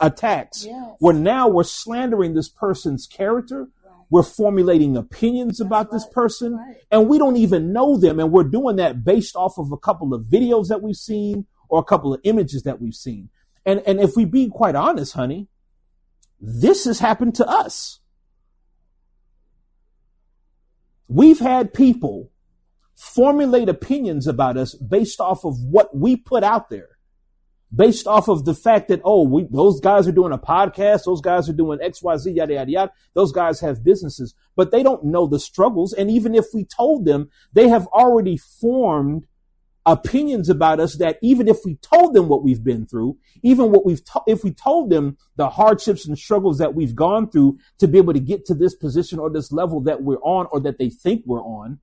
S1: attacks. Yes. Where now we're slandering this person's character. We're formulating opinions about this person, and we don't even know them. And we're doing that based off of a couple of videos that we've seen or a couple of images that we've seen. And if we be quite honest, honey, this has happened to us. We've had people formulate opinions about us based off of what we put out there. Based off of the fact that, those guys are doing a podcast, those guys are doing XYZ, yada, yada, yada. Those guys have businesses, but they don't know the struggles. And even if we told them, they have already formed opinions about us that even if we told them what we've been through, even if we told them the hardships and struggles that we've gone through to be able to get to this position or this level that we're on or that they think we're on,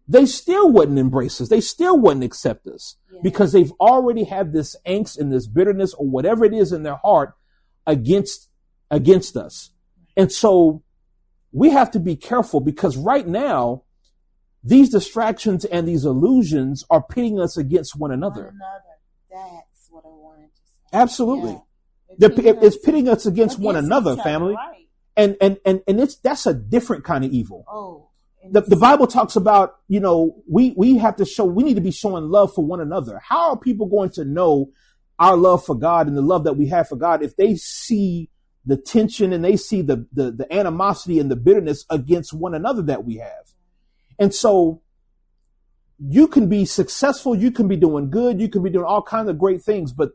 S1: they still wouldn't embrace us. They still wouldn't accept us because they've already had this angst and this bitterness or whatever it is in their heart against us. And so we have to be careful because right now, these distractions and these illusions are pitting us against one another.
S2: That's what I wanted to say.
S1: Absolutely. Yeah. It's pitting us against one another, family. Right. And that's a different kind of evil.
S2: Oh.
S1: The Bible talks about, we need to be showing love for one another. How are people going to know our love for God and the love that we have for God if they see the tension and they see the animosity and the bitterness against one another that we have? And so you can be successful, you can be doing good, you can be doing all kinds of great things, but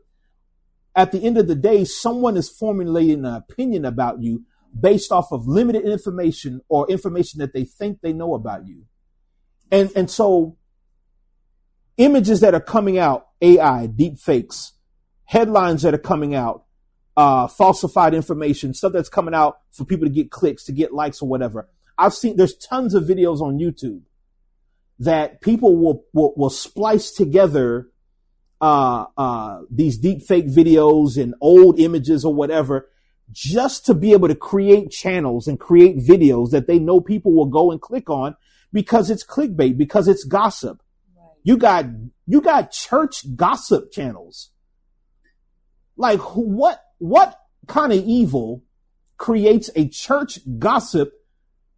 S1: at the end of the day, someone is formulating an opinion about you based off of limited information or information that they think they know about you. And so images that are coming out, AI, deep fakes, headlines that are coming out, falsified information, stuff that's coming out for people to get clicks, to get likes or whatever. There's tons of videos on YouTube that people will splice together these deep fake videos and old images or whatever, just to be able to create channels and create videos that they know people will go and click on because it's clickbait, because it's gossip. Right. You got church gossip channels. Like what kind of evil creates a church gossip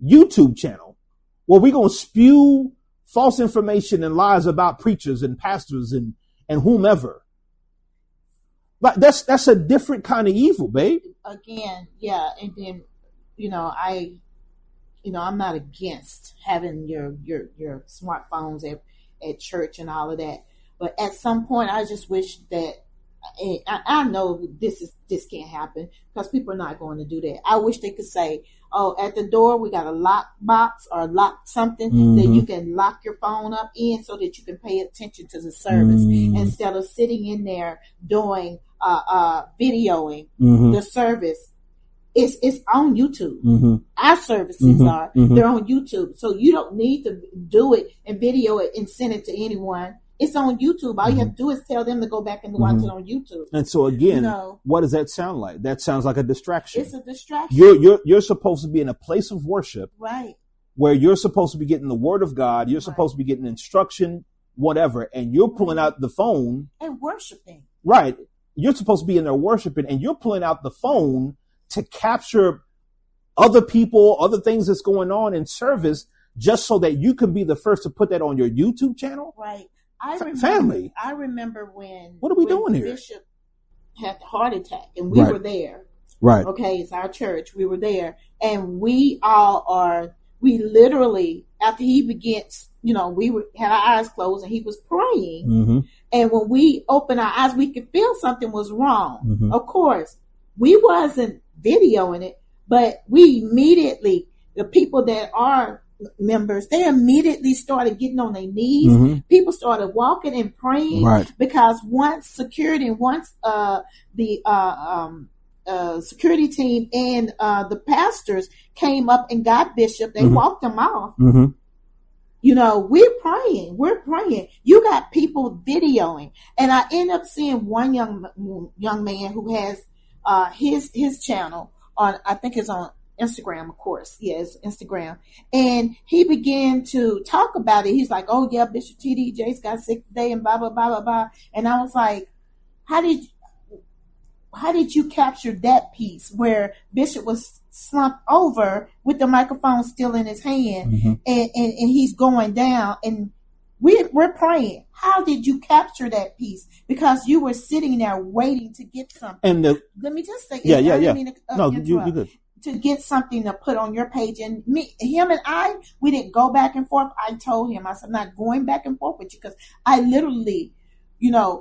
S1: YouTube channel where we're going to spew false information and lies about preachers and pastors and whomever? But that's a different kind of evil, babe.
S2: Again, yeah. And then, I'm not against having your smartphones at church and all of that. But at some point, I just wish that, I know this can't happen because people are not going to do that. I wish they could say, oh, at the door, we got a lock box or lock something that you can lock your phone up in so that you can pay attention to the service instead of sitting in there doing, videoing the service. It's on YouTube. Our services are, they're on YouTube. So you don't need to do it and video it and send it to anyone. It's on YouTube. All you have to do is tell them to go back and watch it on YouTube.
S1: And so again, what does that sound like? That sounds like a distraction.
S2: It's a distraction.
S1: You're supposed to be in a place of worship,
S2: right?
S1: Where you're supposed to be getting the word of God. You're supposed to be getting instruction, whatever, and you're pulling out the phone
S2: and worshiping.
S1: Right. You're supposed to be in there worshiping, and you're pulling out the phone to capture other people, other things that's going on in service, just so that you can be the first to put that on your YouTube channel.
S2: Right.
S1: Family.
S2: I remember when.
S1: What are we doing here?
S2: Bishop had the heart attack, and we were there.
S1: Right.
S2: Okay, it's our church. We were there, and we literally, after he begins, we had our eyes closed, and he was praying. And when we opened our eyes, we could feel something was wrong. Of course, we wasn't videoing it, but we immediately, the people that are members, they immediately started getting on their knees. People started walking and praying because once security and once the security team and the pastors came up and got Bishop, they walked him off. We're praying. You got people videoing, and I end up seeing one young man who has his channel on, I think it's on Instagram, of course. Yes, Instagram. And he began to talk about it. He's like, oh yeah, Bishop T.D. Jakes got sick today and blah, blah, blah, blah, blah. And I was like, how did you capture that piece where Bishop was slumped over with the microphone still in his hand and he's going down, and we're praying. How did you capture that piece? Because you were sitting there waiting to get something. And let me just say,
S1: you're good.
S2: To get something to put on your page. And him and I, we didn't go back and forth. I told him, I said, I'm not going back and forth with you, because I literally,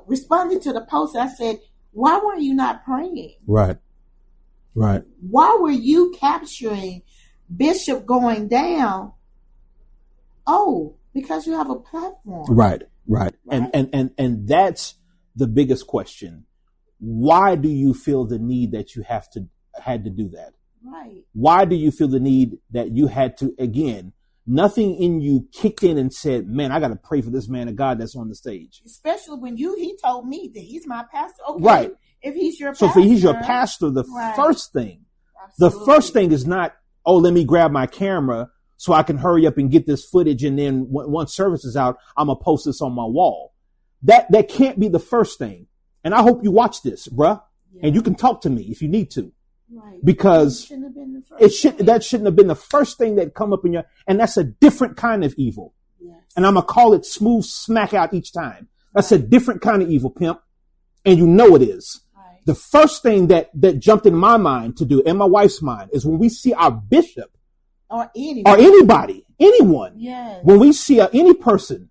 S2: responded to the post. I said, why were you not praying?
S1: Right.
S2: Why were you capturing Bishop going down? Oh, because you have a platform.
S1: Right. And that's the biggest question. Why do you feel the need that you had to do that?
S2: Right.
S1: Why do you feel the need that you had to, again, nothing in you kicked in and said, man, I got to pray for this man of God that's on the stage.
S2: Especially when he told me that he's my pastor. Okay.
S1: Right.
S2: If he's your pastor.
S1: So if he's your pastor, the first thing, is not, oh, let me grab my camera so I can hurry up and get this footage. And then once service is out, I'm going to post this on my wall. That can't be the first thing. And I hope you watch this, bruh. Yeah. And you can talk to me if you need to.
S2: Right.
S1: Because that shouldn't have been the first thing that come up in your, and that's a different kind of evil.
S2: Yes.
S1: And I'm going to call it smooth smack out each time. That's a different kind of evil, pimp. And you know it is.
S2: Right.
S1: The first thing that jumped in my mind to do, and my wife's mind, is when we see our bishop
S2: or
S1: anybody, anyone,
S2: yes.
S1: When we see any person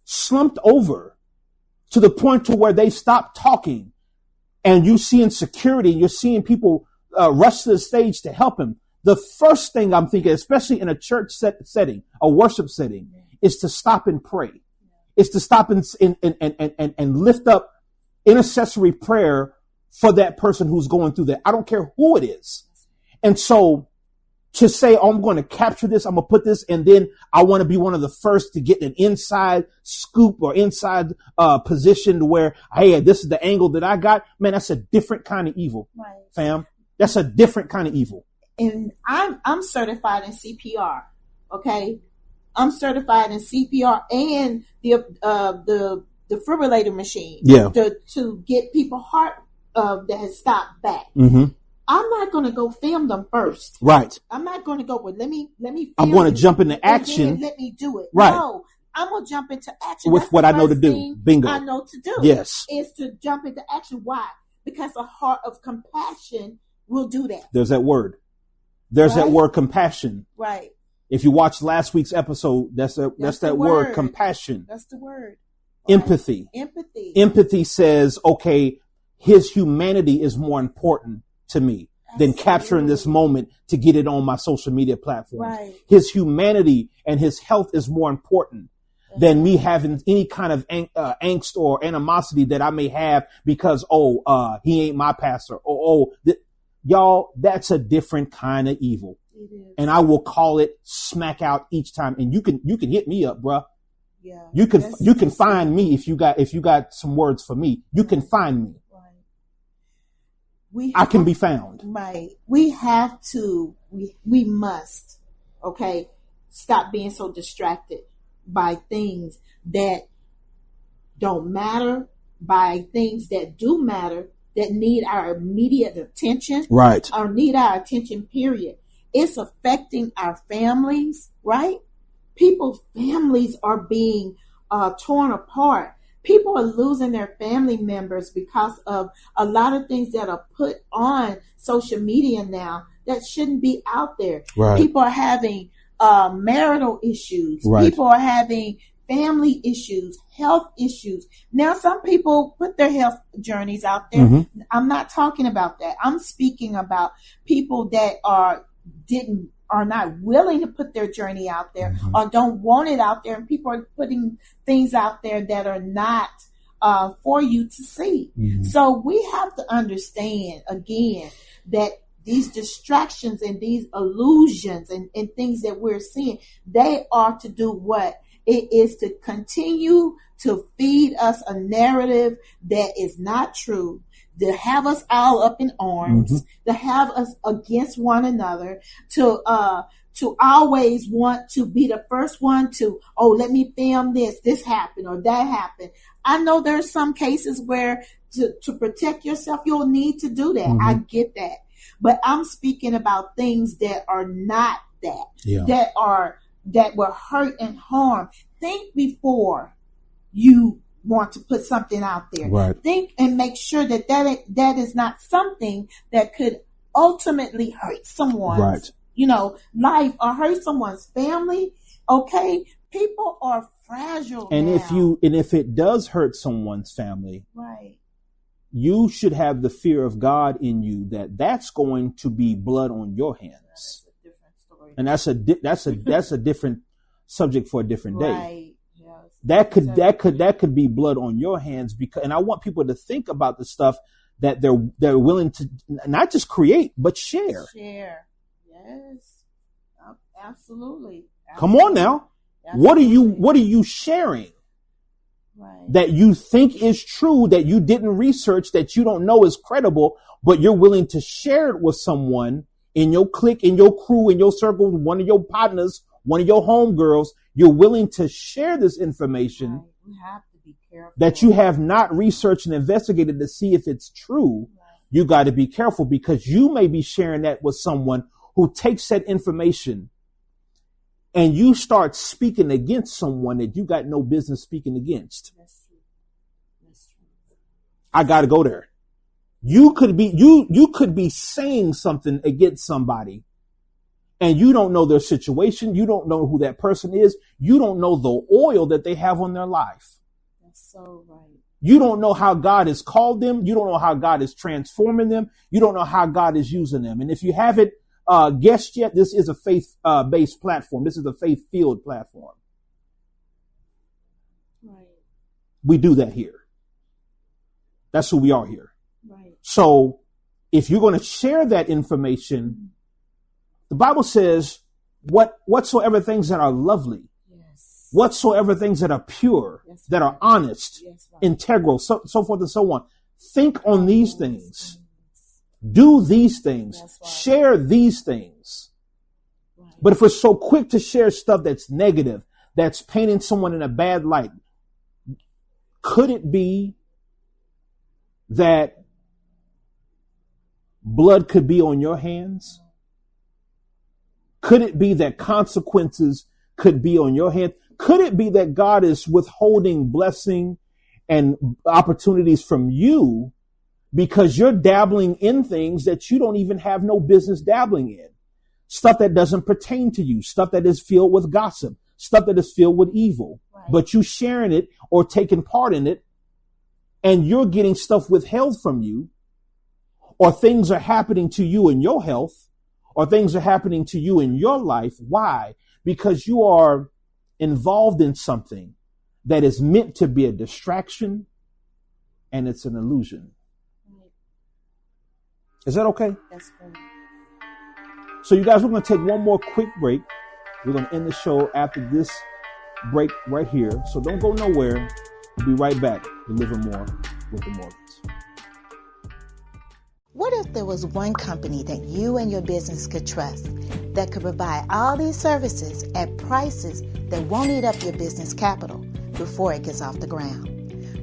S1: slumped over to the point to where they stop talking, and you see insecurity, you're seeing people rush to the stage to help him. The first thing I'm thinking, especially in a church setting, a worship setting, is to stop and pray. It's to stop and lift up intercessory prayer for that person who's going through that. I don't care who it is. And so to say, oh, I'm going to capture this, I'm going to put this, and then I want to be one of the first to get an inside scoop or inside position to where, hey, this is the angle that I got. Man, that's a different kind of evil,
S2: right,
S1: fam. That's a different kind of evil.
S2: And I'm certified in CPR. Okay, I'm certified in CPR and the defibrillator machine.
S1: Yeah.
S2: To get people heart that has stopped back.
S1: Mm-hmm.
S2: I'm not going to go film them first.
S1: Right.
S2: I'm not going to go, well, let me
S1: I'm going to jump into action.
S2: Let me do it.
S1: Right.
S2: No, I'm going to jump into action.
S1: With
S2: That's
S1: what
S2: the
S1: I know to
S2: first
S1: do.
S2: thing
S1: Bingo.
S2: I know to do.
S1: Yes.
S2: Is to jump into action. Why? Because a heart of compassion will do that.
S1: There's that word. There's
S2: right?
S1: that word compassion.
S2: Right.
S1: If you watch last week's episode, that's that word compassion.
S2: That's the word.
S1: Right. Empathy. Empathy says, okay, his humanity is more important to me than capturing this moment to get it on my social media platform.
S2: Right.
S1: His humanity and his health is more important than me having any kind of angst or animosity that I may have because, he ain't my pastor. Y'all, that's a different kind of evil.
S2: It is.
S1: And I will call it smack out each time. And you can hit me up, bruh.
S2: Yeah.
S1: You can find me if you got some words for me. You can find me. I can be found.
S2: Right. We have to, we must, okay, stop being so distracted by things that don't matter, by things that do matter, that need our immediate attention.
S1: Right.
S2: Or need our attention, period. It's affecting our families, right? People's families are being torn apart. People are losing their family members because of a lot of things that are put on social media now that shouldn't be out there.
S1: Right.
S2: People are having marital issues.
S1: Right.
S2: People are having family issues, health issues. Now, some people put their health journeys out there.
S1: Mm-hmm.
S2: I'm not talking about that. I'm speaking about people that are not willing to put their journey out there, mm-hmm. or don't want it out there. And people are putting things out there that are not for you to see. Mm-hmm. So we have to understand, again, that these distractions and these illusions and things that we're seeing, they are to do what? It is to continue to feed us a narrative that is not true, to have us all up in arms, mm-hmm. to have us against one another, to always want to be the first one to, let me film this happened or that happened. I know there's some cases where to protect yourself, you'll need to do that. Mm-hmm. I get that. But I'm speaking about things that are not that, that will hurt and harm. Think before you want to put something out there.
S1: Right.
S2: Think and make sure that is not something that could ultimately hurt someone's, life or hurt someone's family. Okay, people are fragile.
S1: And
S2: now.
S1: if it does hurt someone's family,
S2: right,
S1: you should have the fear of God in you that's going to be blood on your hands. That's a different story. And that's a different subject for a different day.
S2: Right. Yes.
S1: That could be blood on your hands, because, and I want people to think about the stuff that they're willing to not just create but share.
S2: Share. Yes. Absolutely.
S1: Come on now. Absolutely. What are you sharing?
S2: Right.
S1: That you think is true, that you didn't research, that you don't know is credible, but you're willing to share it with someone in your clique, in your crew, in your circle, one of your partners, one of your homegirls. You're willing to share this information.
S2: Right. We have to be careful.
S1: That you have not researched and investigated to see if it's true. Right. You got to be careful, because you may be sharing that with someone who takes that information and you start speaking against someone that you got no business speaking against.
S2: That's true. That's true.
S1: I got to go there. You could be saying something against somebody, and you don't know their situation. You don't know who that person is. You don't know the oil that they have on their life.
S2: That's so right.
S1: You don't know how God has called them. You don't know how God is transforming them. You don't know how God is using them. And if you haven't guessed yet, this is a faith-based platform. This is a faith-filled platform. We do that here. That's who we are here.
S2: Right.
S1: So if you're going to share that information, the Bible says whatsoever things that are lovely,
S2: Yes.
S1: whatsoever things that are pure,
S2: Yes,
S1: that
S2: right.
S1: are honest,
S2: Yes, right.
S1: integral, so forth and so on. Think on these things. Do these things.
S2: That's right.
S1: Share these things.
S2: Right.
S1: But if we're so quick to share stuff that's negative, that's painting someone in a bad light, could it be that blood could be on your hands? Could it be that consequences could be on your hand? Could it be that God is withholding blessing and opportunities from you because you're dabbling in things that you don't even have no business dabbling in? Stuff that doesn't pertain to you, stuff that is filled with gossip, stuff that is filled with evil,
S2: Right.
S1: but you sharing it or taking part in it, and you're getting stuff withheld from you, or things are happening to you in your health, or things are happening to you in your life. Why? Because you are involved in something that is meant to be a distraction, and it's an illusion.
S2: Right.
S1: Is that okay?
S2: That's good.
S1: So you guys, we're going to take one more quick break. We're going to end the show after this break right here. So don't go nowhere. We'll be right back to Living More with the Morgans.
S3: What if there was one company that you and your business could trust that could provide all these services at prices that won't eat up your business capital before it gets off the ground?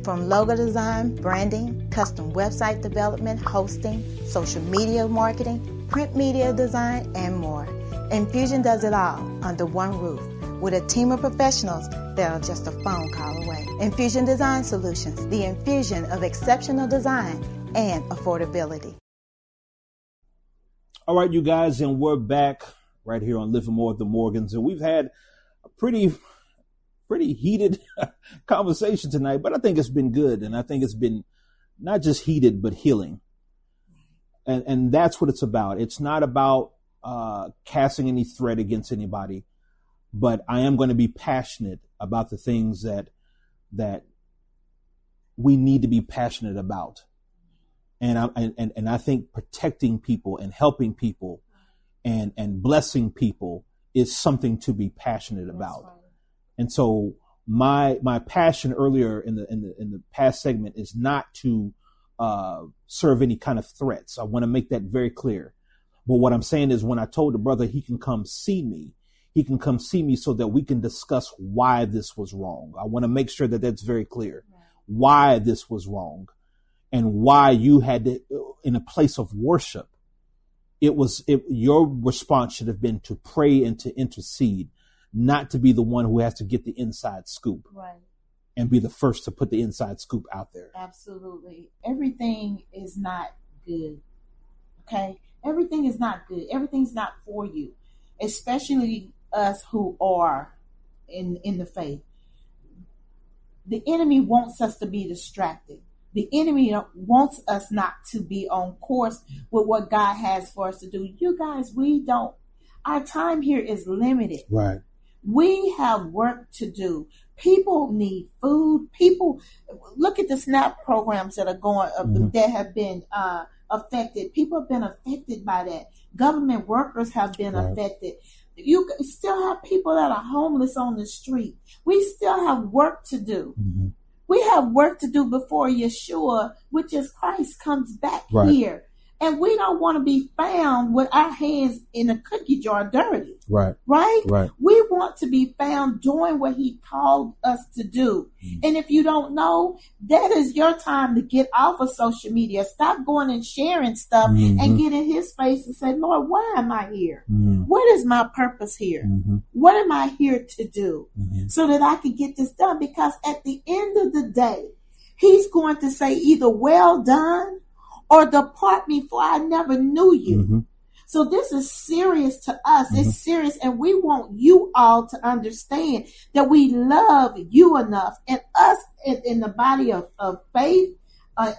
S3: From logo design, branding, custom website development, hosting, social media marketing, print media design, and more. Infusion does it all under one roof with a team of professionals that are just a phone call away. Infusion Design Solutions, the infusion of exceptional design and affordability.
S1: All right, you guys, and we're back right here on Living More with the Morgans, and we've had a pretty heated conversation tonight, but I think it's been good, and I think it's been not just heated, but healing. And that's what it's about. It's not about casting any threat against anybody, but I am going to be passionate about the things that we need to be passionate about. And I think protecting people and helping people and blessing people is something to be passionate about.
S2: Right.
S1: And so my passion earlier in the past segment is not to serve any kind of threats. I want to make that very clear. But what I'm saying is, when I told the brother he can come see me so that we can discuss why this was wrong. I want to make sure that that's very clear. Right. Why this was wrong. And why you had to, in a place of worship, your response should have been to pray and to intercede, not to be the one who has to get the inside scoop.
S2: Right.
S1: And be the first to put the inside scoop out there.
S2: Absolutely. Everything is not good. Okay? Everything is not good. Everything's not for you, especially us who are in the faith. The enemy wants us to be distracted. The enemy wants us not to be on course with what God has for us to do. You guys, our time here is limited.
S1: Right.
S2: We have work to do. People need food. People, look at the SNAP programs that are going, that have been affected. People have been affected by that. Government workers have been affected. You still have people that are homeless on the street. We still have work to do. Mm-hmm. We have work to do before Yeshua, which is Christ, comes back here. And we don't want to be found with our hands in a cookie jar dirty. Right. We want to be found doing what he called us to do. Mm. And if you don't know, that is your time to get off of social media. Stop going and sharing stuff and get in his face and say, Lord, why am I here? Mm. What is my purpose here? Mm-hmm. What am I here to do? Mm-hmm. So that I can get this done. Because at the end of the day, he's going to say either well done or depart me, for I never knew you. Mm-hmm. So this is serious to us. Mm-hmm. It's serious. And we want you all to understand that we love you enough. And us in the body of faith,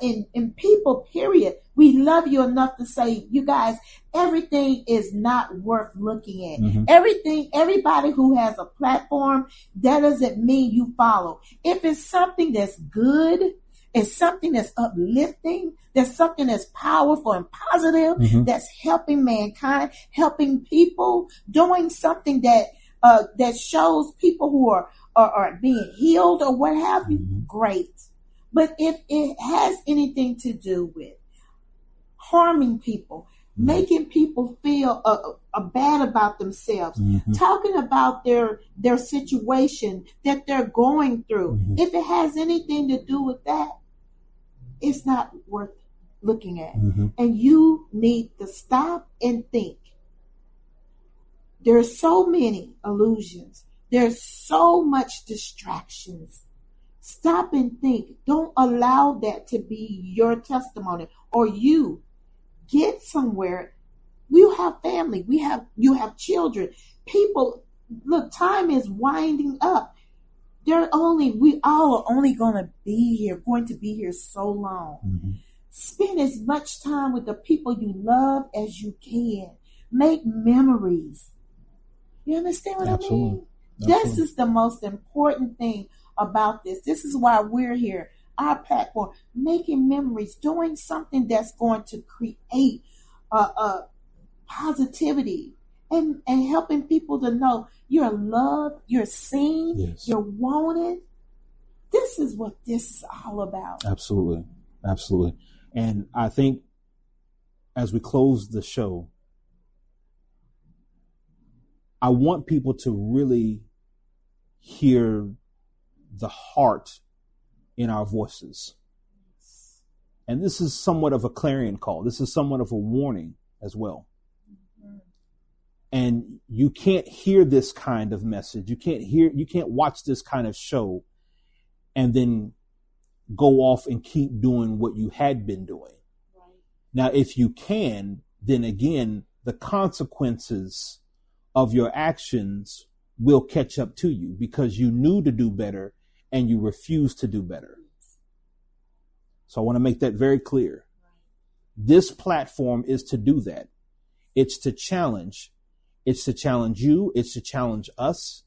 S2: in people, period. We love you enough to say, you guys, everything is not worth looking at.
S1: Mm-hmm.
S2: Everybody who has a platform, that doesn't mean you follow. If it's something that's good, it's something that's uplifting, there's something that's powerful and positive,
S1: mm-hmm.
S2: that's helping mankind, helping people, doing something that that shows people who are being healed or what have you,
S1: mm-hmm.
S2: great. But if it has anything to do with harming people, mm-hmm. making people feel bad about themselves, mm-hmm. talking about their situation that they're going through, mm-hmm. if it has anything to do with that, it's not worth looking at. Mm-hmm. And you need to stop and think. There's so many illusions. There's so much distractions. Stop and think. Don't allow that to be your testimony or you. Get somewhere. You have family. You have children. People, look, time is winding up. We all are only going to be here so long. Mm-hmm. Spend as much time with the people you love as you can. Make memories. You understand what
S1: Absolutely.
S2: I mean?
S1: Absolutely.
S2: This is the most important thing about this. This is why we're here. Our platform, making memories, doing something that's going to create positivity and helping people to know you're loved, you're seen, yes. You're wanted. This is what this is all about.
S1: Absolutely. Absolutely. And I think as we close the show, I want people to really hear the heart in our voices. And this is somewhat of a clarion call. This is somewhat of a warning as well. Mm-hmm. And you can't hear this kind of message. You can't watch this kind of show and then go off and keep doing what you had been doing. Right. Now, if you can, then again, the consequences of your actions will catch up to you because you knew to do better and you refuse to do better. So I want to make that very clear. This platform is to do that. It's to challenge. It's to challenge you. It's to challenge us.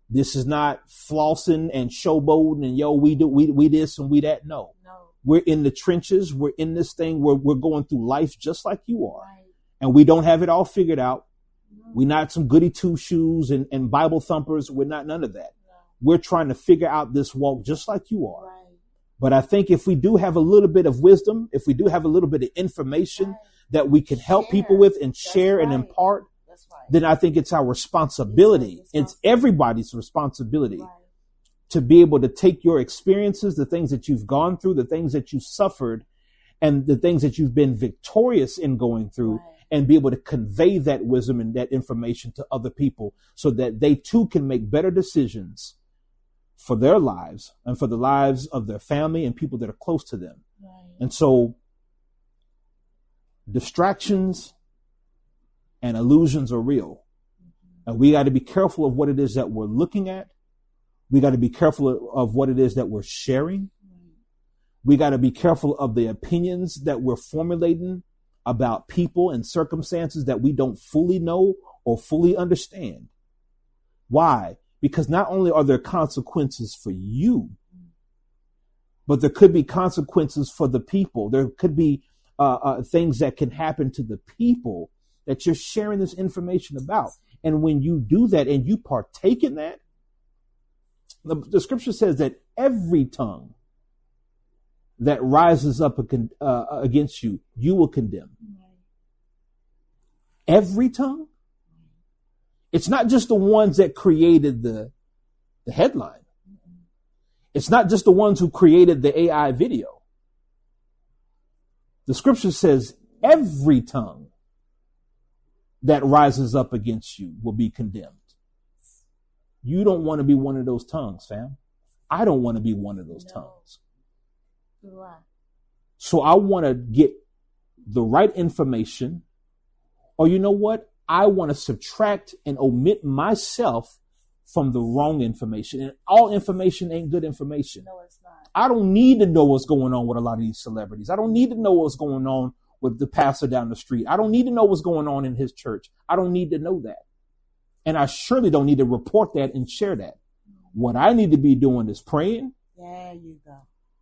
S1: This is not flossing and showboating and we this and we that. No. We're in the trenches. We're in this thing where we're going through life just like you are. Right. And we don't have it all figured out. No. We're not some goody two shoes and Bible thumpers. We're not none of that. No. We're trying to figure out this walk just like you are. Right. But I think if we do have a little bit of wisdom, if we do have a little bit of information right. that we can help people with and share and impart, then I think it's our responsibility. It's everybody's responsibility to be able to take your experiences, the things that you've gone through, the things that you suffered, and the things that you've been victorious in going through, and be able to convey that wisdom and that information to other people so that they too can make better decisions for their lives and for the lives of their family and people that are close to them. Right. And so distractions and illusions are real. Mm-hmm. And we got to be careful of what it is that we're looking at. We got to be careful of what it is that we're sharing. Mm-hmm. We got to be careful of the opinions that we're formulating about people and circumstances that we don't fully know or fully understand. Why? Because not only are there consequences for you, but there could be consequences for the people. There could be things that can happen to the people that you're sharing this information about. And when you do that and you partake in that, the scripture says that every tongue that rises up against you, you will condemn. Every tongue. It's not just the ones that created the headline. It's not just the ones who created the AI video. The scripture says every tongue that rises up against you will be condemned. You don't want to be one of those tongues, fam. I don't want to be one of those tongues. So I want to get the right information, or you know what? I want to subtract and omit myself from the wrong information. And all information ain't good information.
S2: No, it's not.
S1: I don't need to know what's going on with a lot of these celebrities. I don't need to know what's going on with the pastor down the street. I don't need to know what's going on in his church. I don't need to know that. And I surely don't need to report that and share that. What I need to be doing is praying.
S2: There you go.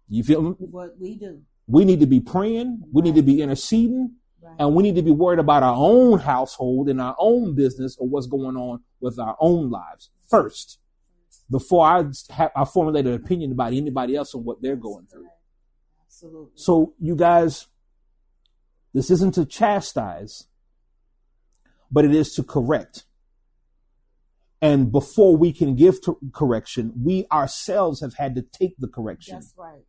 S1: You feel me?
S2: What we do.
S1: We need to be praying. We need to be interceding. Right. And we need to be worried about our own household and our own business or what's going on with our own lives first, before I formulate an opinion about anybody else and what they're going through.
S2: Absolutely.
S1: So you guys, this isn't to chastise, but it is to correct. And before we can give correction, we ourselves have had to take the correction.
S2: That's right.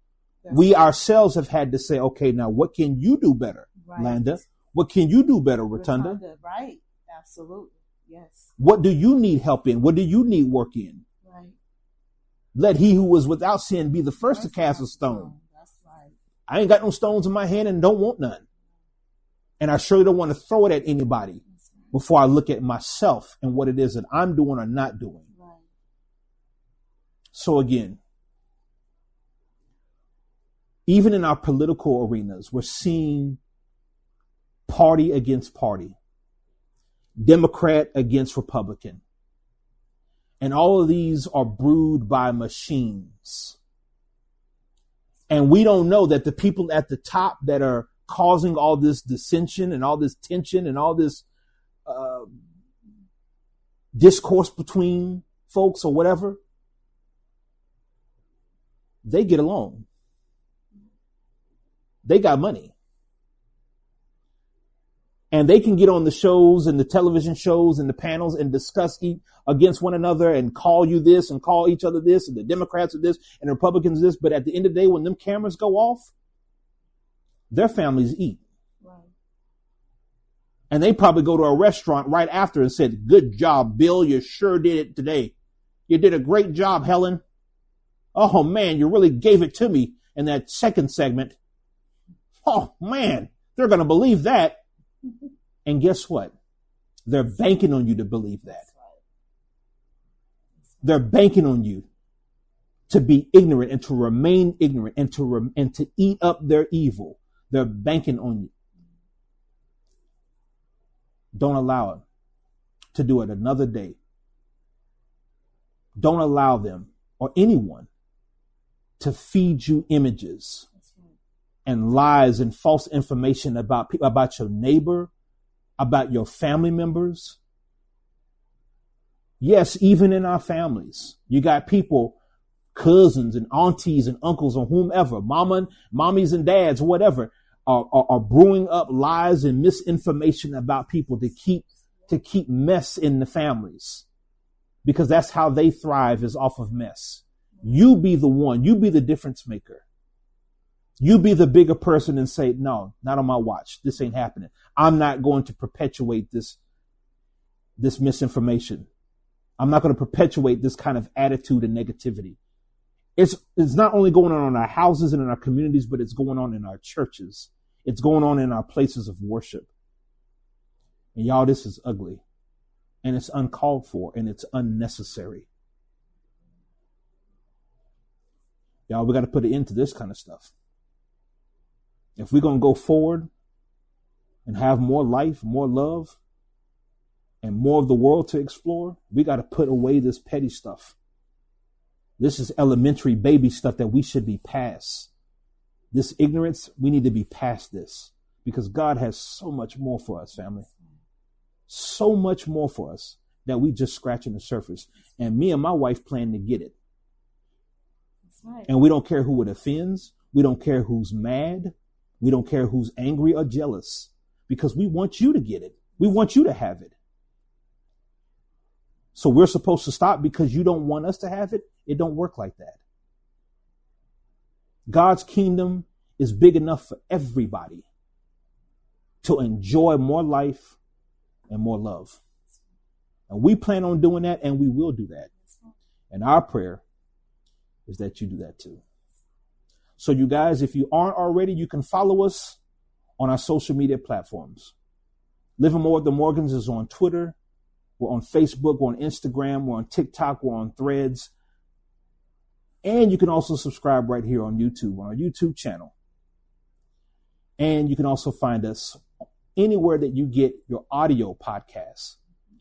S1: We ourselves have had to say, okay, now what can you do better,
S2: right.
S1: Landa? What can you do better, Rotunda?
S2: Right. Absolutely. Yes.
S1: What do you need help in? What do you need work in?
S2: Right.
S1: Let he who was without sin be the first to cast a stone.
S2: That's right.
S1: I ain't got no stones in my hand and don't want none. And I surely don't want to throw it at anybody before I look at myself and what it is that I'm doing or not doing.
S2: Right.
S1: So again, even in our political arenas, we're seeing party against party, Democrat against Republican. And all of these are brewed by machines. And we don't know that the people at the top that are causing all this dissension and all this tension and all this discourse between folks or whatever, they get along. They got money. And they can get on the shows and the television shows and the panels and discuss against one another and call you this and call each other this and the Democrats are this and the Republicans this. But at the end of the day, when them cameras go off, their families eat.
S2: Right.
S1: And they probably go to a restaurant right after and said, good job, Bill. You sure did it today. You did a great job, Helen. Oh, man, you really gave it to me in that second segment. Oh, man, they're going to believe that. And guess what? They're banking on you to believe that. They're banking on you to be ignorant and to remain ignorant and to eat up their evil. They're banking on you. Don't allow it to do it another day. Don't allow them or anyone to feed you images and lies and false information about your neighbor, about your family members. Yes, even in our families, you got people, cousins and aunties and uncles or whomever, mommies and dads, whatever, are brewing up lies and misinformation about people to keep mess in the families, because that's how they thrive, is off of mess. You be the one, you be the difference maker. You be the bigger person and say, no, not on my watch. This ain't happening. I'm not going to perpetuate this misinformation. I'm not going to perpetuate this kind of attitude and negativity. It's not only going on in our houses and in our communities, but it's going on in our churches. It's going on in our places of worship. And y'all, this is ugly. And it's uncalled for and it's unnecessary. Y'all, we got to put an end to this kind of stuff. If we're going to go forward and have more life, more love, and more of the world to explore, we got to put away this petty stuff. This is elementary baby stuff that we should be past. This ignorance, we need to be past this, because God has so much more for us, family. So much more for us that we just scratching the surface. And me and my wife plan to get it. That's right. And we don't care who it offends. We don't care who's mad. We don't care who's angry or jealous, because we want you to get it. We want you to have it. So we're supposed to stop because you don't want us to have it? It don't work like that. God's kingdom is big enough for everybody to enjoy more life and more love. And we plan on doing that, and we will do that. And our prayer is that you do that too. So you guys, if you aren't already, you can follow us on our social media platforms. Living More with the Morgans is on Twitter. We're on Facebook. We're on Instagram. We're on TikTok. We're on Threads. And you can also subscribe right here on YouTube, on our YouTube channel. And you can also find us anywhere that you get your audio podcasts.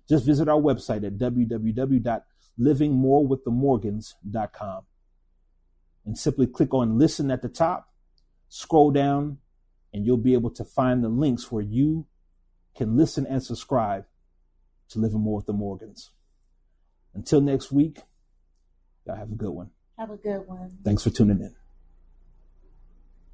S1: Just visit our website at www.livingmorewiththemorgans.com and simply click on listen at the top, scroll down, and you'll be able to find the links where you can listen and subscribe to Living More with the Morgans. Until next week, y'all have a good one.
S2: Have a good one.
S1: Thanks for tuning in.